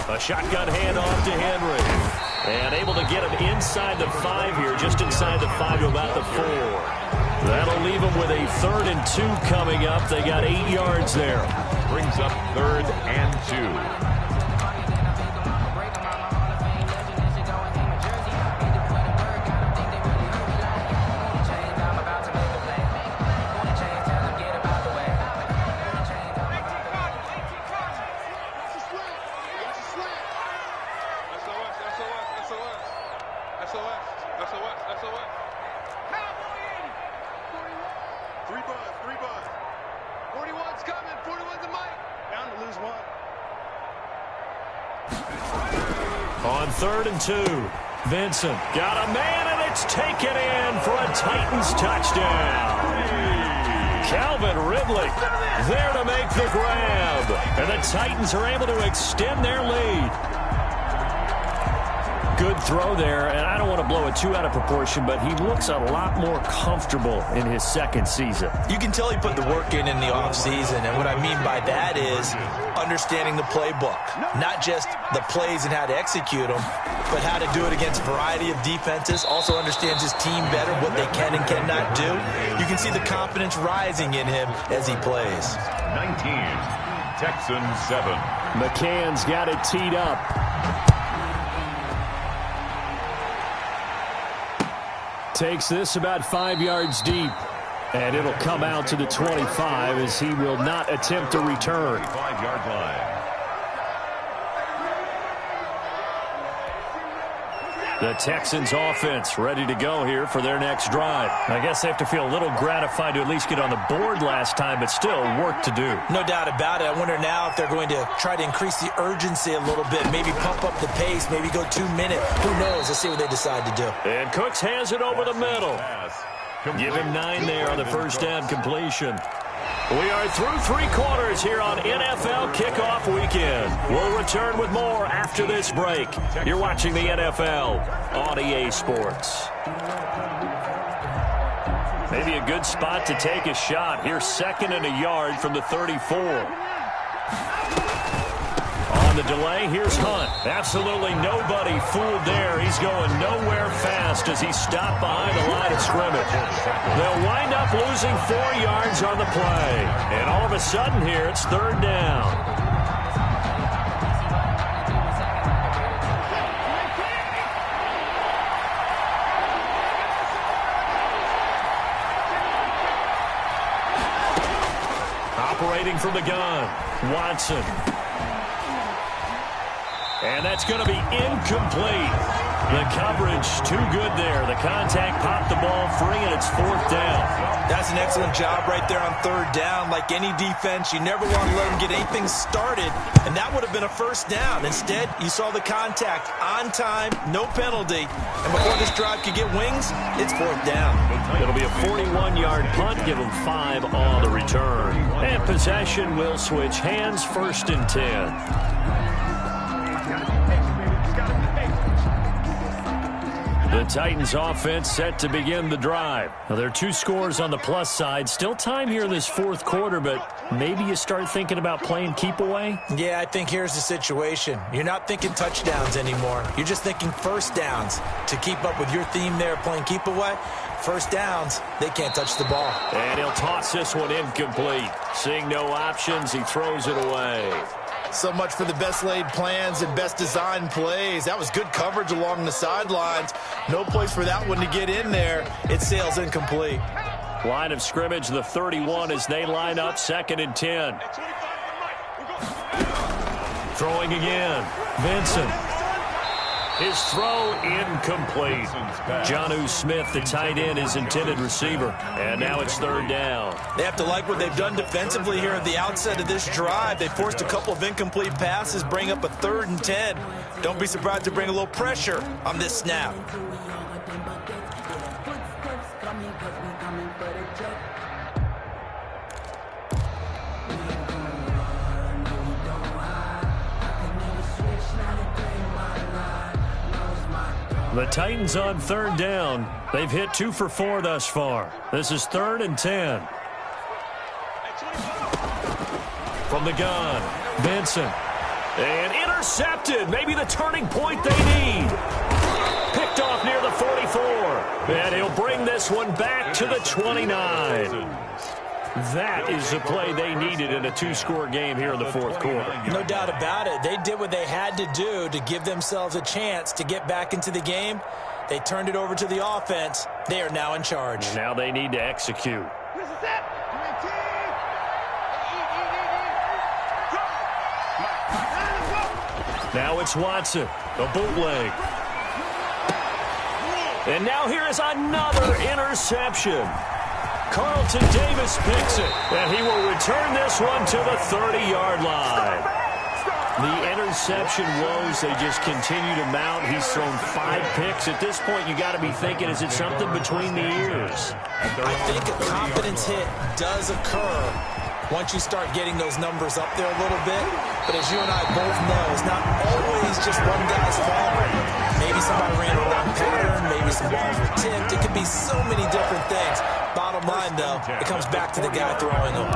Speaker 8: 18.
Speaker 5: A shotgun handoff to Henry. And able to get him inside the 5 here, just inside the 5 to about the 4. That'll leave them with a 3rd and 2 coming up. They got 8 yards there.
Speaker 7: Brings up 3rd and 2.
Speaker 5: On 3rd and 2, Vincent got a man, and it's taken in for a Titans touchdown. Calvin Ridley there to make the grab, and the Titans are able to extend their lead. Good throw there, and I don't want to blow it too out of proportion, but he looks a lot more comfortable in his 2nd season.
Speaker 6: You can tell he put the work in the offseason, and what I mean by that is understanding the playbook. Not just the plays and how to execute them, but how to do it against a variety of defenses. Also understands his team better, what they can and cannot do. You can see the confidence rising in him as he plays.
Speaker 7: 19, Texans 7.
Speaker 5: McCann's got it teed up. Takes this about 5 yards deep. And it'll come out to the 25 as he will not attempt to return.
Speaker 7: 25-yard line.
Speaker 5: The Texans offense ready to go here for their next drive. I guess they have to feel a little gratified to at least get on the board last time, but still work to do.
Speaker 6: No doubt about it. I wonder now if they're going to try to increase the urgency a little bit, maybe pump up the pace, maybe go 2 minutes. Who knows? Let's see what they decide to do.
Speaker 5: And Cooks has it over the middle. Give him 9 there on the first down completion. We are through 3 quarters here on NFL Kickoff Weekend. We'll return with more after this break. You're watching the NFL on EA Sports. Maybe a good spot to take a shot. Here's 2nd and a yard from the 34. On the delay, here's Hunt. Absolutely nobody fooled there. He's going nowhere fast as he stopped behind the line of scrimmage. They'll wind up losing 4 yards on the play. And all of a sudden here, it's 3rd down. Operating from the gun, Watson. And that's going to be incomplete. The coverage too good there. The contact popped the ball free, and it's 4th down.
Speaker 6: That's an excellent job right there on 3rd down. Like any defense, you never want to let them get anything started, and that would have been a 1st down. Instead, you saw the contact on time, no penalty, and before this drive could get wings, it's 4th down.
Speaker 5: It'll be a 41-yard punt. Give them 5 on the return. And possession will switch hands, 1st and 10. The Titans offense set to begin the drive. Now, there are 2 scores on the plus side. Still time here in this 4th quarter, but maybe you start thinking about playing keep away?
Speaker 6: Yeah, I think here's the situation. You're not thinking touchdowns anymore. You're just thinking 1st downs. To keep up with your theme there, playing keep away, 1st downs, they can't touch the ball.
Speaker 5: And he'll toss this one incomplete. Seeing no options, he throws it away.
Speaker 6: So much for the best laid plans and best designed plays. That was good coverage along the sidelines. No place for that one to get in there. It sails incomplete.
Speaker 5: Line of scrimmage, the 31 as they line up, 2nd and 10. Throwing again. Vincent. His throw incomplete. Jonnu Smith, the tight end, his intended receiver. And now it's 3rd down.
Speaker 6: They have to like what they've done defensively here at the outset of this drive. They forced a couple of incomplete passes, bring up a 3rd and 10. Don't be surprised to bring a little pressure on this snap.
Speaker 5: The Titans on 3rd down. They've hit 2 for 4 thus far. This is 3rd and 10. From the gun, Vincent. And intercepted. Maybe the turning point they need. Picked off near the 44. And he'll bring this one back to the 29. That is the play they needed in a 2-score game here in the 4th quarter.
Speaker 6: No doubt about it. They did what they had to do to give themselves a chance to get back into the game. They turned it over to the offense. They are now in charge.
Speaker 5: Now they need to execute. Now it's Watson, a bootleg. And now here is another interception. Carlton Davis picks it, and he will return this one to the 30-yard line. The interception woes, they just continue to mount. He's thrown 5 picks. At this point, you got to be thinking, is it something between the ears?
Speaker 6: I think a confidence hit does occur once you start getting those numbers up there a little bit. But as you and I both know, it's not always just one guy's fault. Maybe somebody ran a wrong pattern. Maybe some balls were tipped. It could be so many different things. Bottom line, though, it comes back to the guy throwing them.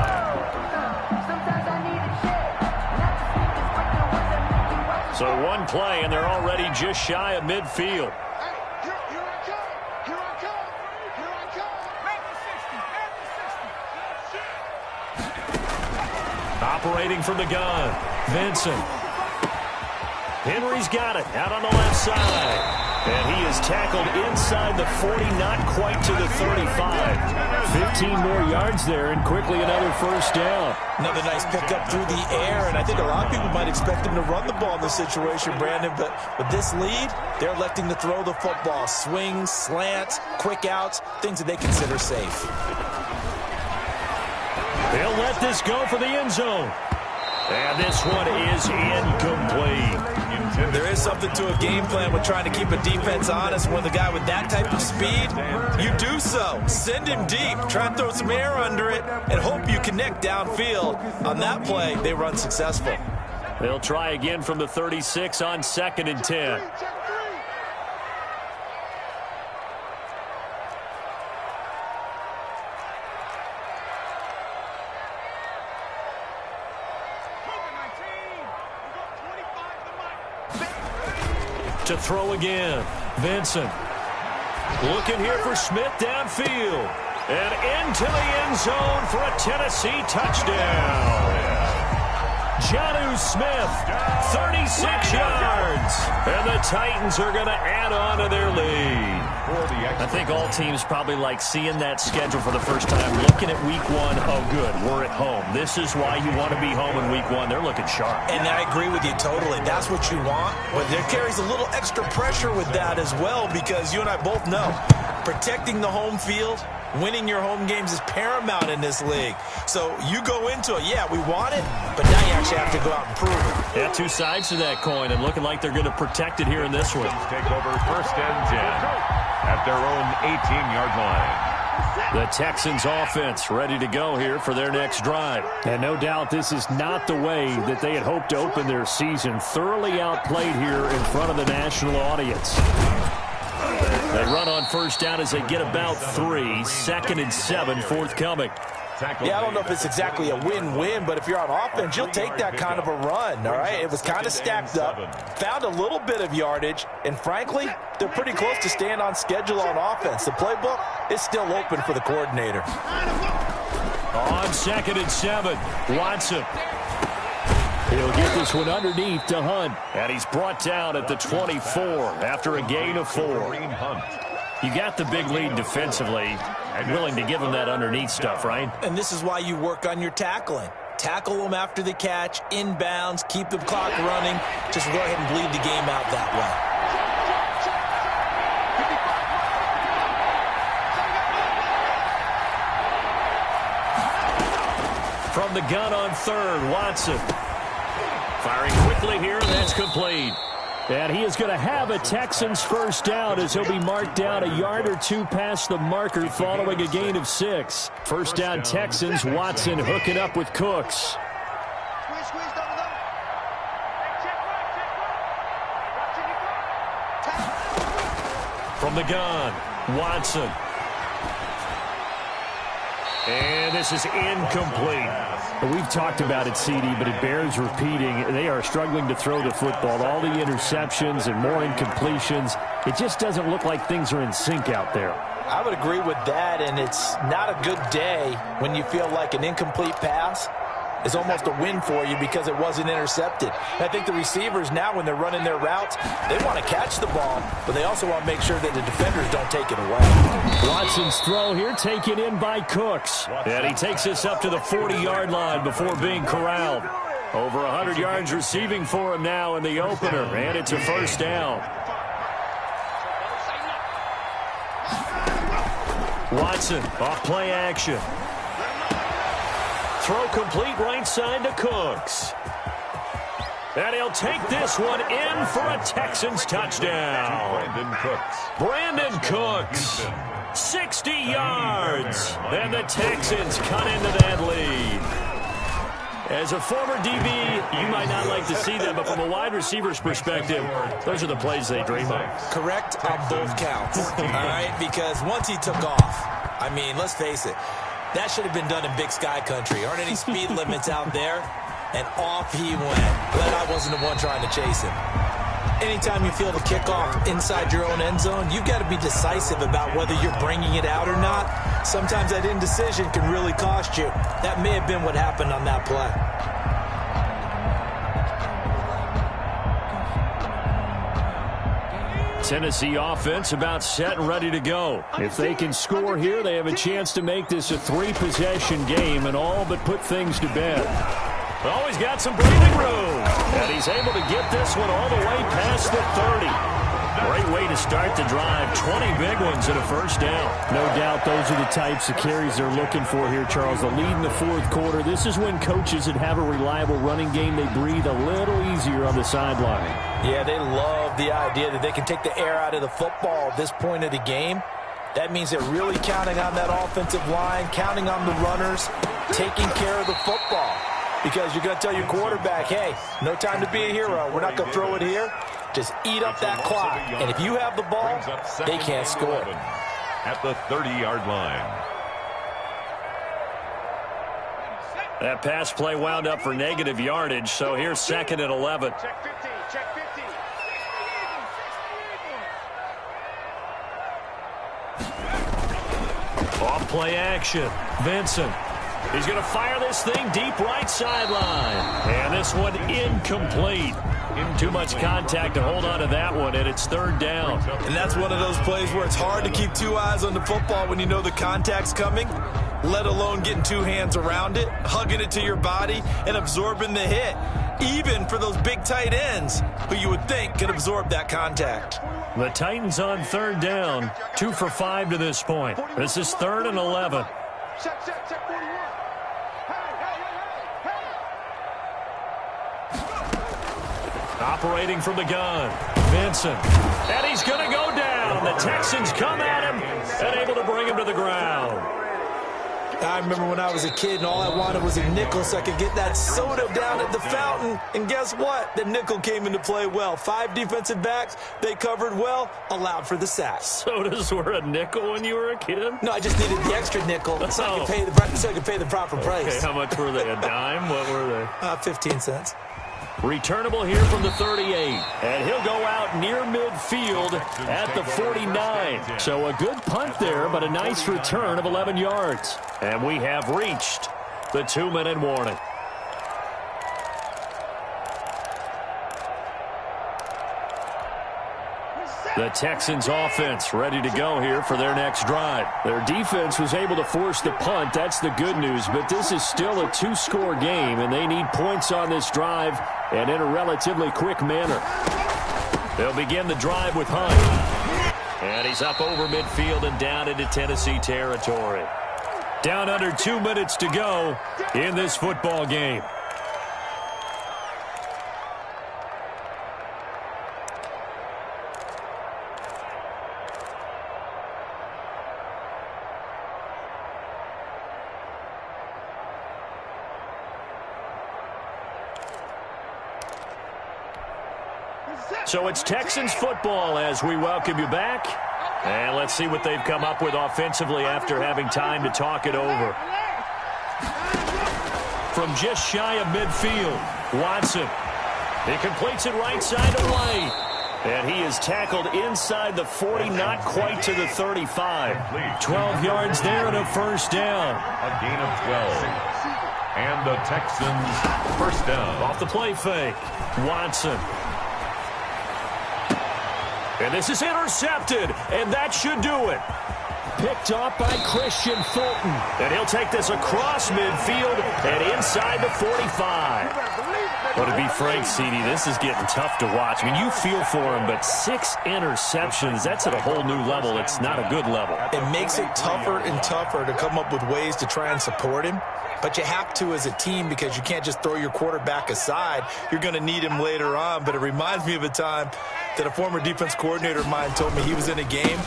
Speaker 5: So 1 play, and they're already just shy of midfield. Operating from the gun, Vincent. Henry's got it out on the left side. And he is tackled inside the 40, not quite to the 35. 15 more yards there, and quickly another first down.
Speaker 6: Another nice pickup through the air, and I think a lot of people might expect him to run the ball in this situation, Brandon, but with this lead, they're electing to throw the football. Swings, slants, quick outs, things that they consider safe.
Speaker 5: They'll let this go for the end zone. And this one is incomplete.
Speaker 6: There is something to a game plan with trying to keep a defense honest. When the guy with that type of speed, you do so. Send him deep. Try and throw some air under it and hope you connect downfield. On that play, they run successful.
Speaker 5: They'll try again from the 36 on 2nd and 10. To throw again. Vincent. Looking here for Smith downfield. And into the end zone for a Tennessee touchdown. Jonnu Smith, 36 yards. And the Titans are going to add on to their lead. I think all teams probably like seeing that schedule for the first time, looking at week 1. Oh, good, we're at home. This is why you want to be home in week 1. They're looking sharp.
Speaker 6: And I agree with you totally. That's what you want. But there carries a little extra pressure with that as well, because you and I both know protecting the home field, winning your home games is paramount in this league. So you go into it, yeah, we want it, but now you actually have to go out and prove it.
Speaker 5: Yeah, two sides to that coin, and looking like they're going to protect it here in this one.
Speaker 7: Take over 1st and 10 at their own 18-yard line.
Speaker 5: The Texans offense ready to go here for their next drive. And no doubt this is not the way that they had hoped to open their season. Thoroughly outplayed here in front of the national audience. They run on first down as they get about 3. 2nd and 7 forthcoming.
Speaker 6: Yeah, I don't know if it's exactly a win-win, but if you're on offense, you'll take that kind of a run, all right? It was kind of stacked up, found a little bit of yardage, and frankly, they're pretty close to staying on schedule on offense. The playbook is still open for the coordinator.
Speaker 5: On 2nd and 7, Watson. He'll get this one underneath to Hunt. And he's brought down at the 24 after a gain of 4. You got the big lead defensively. Willing to give him that underneath stuff, right?
Speaker 6: And this is why you work on your tackling. Tackle them after the catch, inbounds, keep the clock running. Just go ahead and bleed the game out that
Speaker 5: way. From the gun on 3rd, Watson. Firing quickly here, and that's complete. And he is going to have a Texans first down as he'll be marked down a yard or 2 past the marker following a gain of 6. First down Texans, Watson hooking up with Cooks. From the gun, Watson. And this is incomplete. We've talked about it, CD, but it bears repeating. They are struggling to throw the football. All the interceptions and more incompletions. It just doesn't look like things are in sync out there.
Speaker 6: I would agree with that, and it's not a good day when you feel like an incomplete pass is almost a win for you because it wasn't intercepted. And I think the receivers now, when they're running their routes, they want to catch the ball, but they also want to make sure that the defenders don't take it away.
Speaker 5: Watson's throw here taken in by Cooks. And he takes this up to the 40-yard line before being corralled. Over 100 yards receiving for him now in the opener, and it's a first down. Watson off play action. Throw complete right side to Cooks. And he'll take this one in for a Texans touchdown. Brandon Cooks. 60 yards. And the Texans cut into that lead. As a former DB, you might not like to see that, but from a wide receiver's perspective, those are the plays they dream of.
Speaker 6: Correct on both counts, all right? Because once he took off, I mean, let's face it, that should have been done in Big Sky Country. Aren't any speed limits out there? And off he went. Glad I wasn't the one trying to chase him. Anytime you feel the kickoff inside your own end zone, you've got to be decisive about whether you're bringing it out or not. Sometimes that indecision can really cost you. That may have been what happened on that play.
Speaker 5: Tennessee offense about set and ready to go. If they can score here, they have a chance to make this a 3-possession game and all but put things to bed. Oh, he's got some breathing room. And he's able to get this one all the way past the 30. Great way to start the drive. 20 big ones and a first down.
Speaker 9: No doubt those are the types of carries they're looking for here, Charles. The lead in the fourth quarter. This is when coaches that have a reliable running game, they breathe a little easier on the sideline.
Speaker 6: Yeah, they love the idea that they can take the air out of the football at this point of the game. That means they're really counting on that offensive line, counting on the runners, taking care of the football. Because you're going to tell your quarterback, hey, no time to be a hero. We're not going to throw it here. Just eat up that clock. And if you have the ball, they can't score.
Speaker 7: At the 30-yard line.
Speaker 5: That pass play wound up for negative yardage, so here's 2nd and 11.
Speaker 8: Check 50, check 50.
Speaker 5: Off play action. Vincent. He's going to fire this thing deep right sideline. And this one incomplete. Too much contact to hold on to that one, and it's 3rd down.
Speaker 6: And that's one of those plays where it's hard to keep 2 eyes on the football when you know the contact's coming, let alone getting 2 hands around it, hugging it to your body, and absorbing the hit, even for those big tight ends who you would think could absorb that contact.
Speaker 5: The Titans on 3rd down, 2 for 5 to this point. This is 3rd and 11.
Speaker 8: Check 41.
Speaker 5: Operating from the gun, Vincent. And he's going to go down. The Texans come at him and able to bring him to the ground.
Speaker 6: I remember when I was a kid and all I wanted was a nickel so I could get that soda down at the fountain. And guess what? The nickel came into play well. 5 defensive backs, they covered well, allowed for the sack.
Speaker 5: Sodas were a nickel when you were a kid?
Speaker 6: No, I just needed the extra nickel so I could pay the proper price.
Speaker 5: Okay, how much were they? A dime? What were they?
Speaker 6: 15 cents.
Speaker 5: Returnable here from the 38. And he'll go out near midfield at the 49. So a good punt there, but a nice return of 11 yards. And we have reached the 2-minute warning. The Texans offense ready to go here for their next drive. Their defense was able to force the punt. That's the good news. But this is still a 2-score game, and they need points on this drive and in a relatively quick manner. They'll begin the drive with Hunt. And he's up over midfield and down into Tennessee territory. Down under 2 minutes to go in this football game. So it's Texans football as we welcome you back. And let's see what they've come up with offensively after having time to talk it over. From just shy of midfield, Watson. He completes it right side to White. And he is tackled inside the 40, not quite to the 35. 12 yards there and a first down.
Speaker 7: A gain of 12. And the Texans first down.
Speaker 5: Off the play fake, Watson. And this is intercepted, and that should do it. Picked off by Christian Fulton. And he'll take this across midfield and inside the 45. Well, to be frank, CD, this is getting tough to watch. I mean, you feel for him, but 6 interceptions, that's at a whole new level. It's not a good level.
Speaker 6: It makes it tougher and tougher to come up with ways to try and support him. But you have to as a team because you can't just throw your quarterback aside. You're going to need him later on. But it reminds me of a time that a former defense coordinator of mine told me he was in a game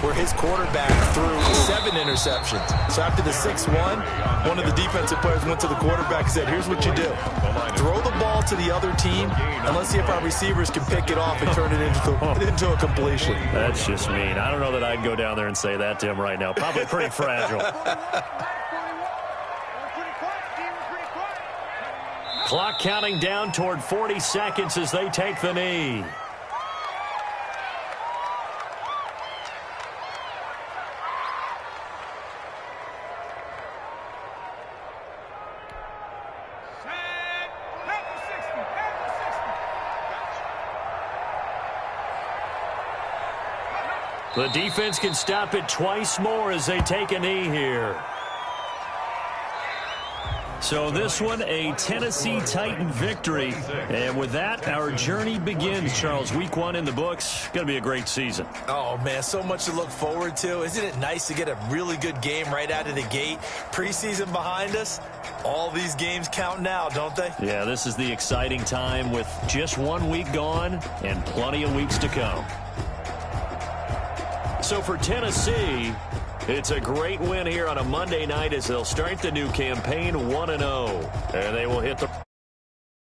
Speaker 6: where his quarterback threw 7 interceptions. So after the 6-1, one of the defensive players went to the quarterback and said, here's what you do. Throw the ball to the other team, and let's see if our receivers can pick it off and turn it into a completion.
Speaker 5: That's just mean. I don't know that I'd go down there and say that to him right now. Probably pretty fragile. Clock counting down toward 40 seconds as they take the knee. The defense can stop it twice more as they take a knee here. So this one, a Tennessee Titan victory. And with that, our journey begins, Charles. Week 1 in the books. Going to be a great season.
Speaker 6: Oh, man, so much to look forward to. Isn't it nice to get a really good game right out of the gate? Preseason behind us. All these games count now, don't they?
Speaker 5: Yeah, this is the exciting time with just 1 week gone and plenty of weeks to come. So for Tennessee, it's a great win here on a Monday night as they'll start the new campaign 1-0. And they will hit the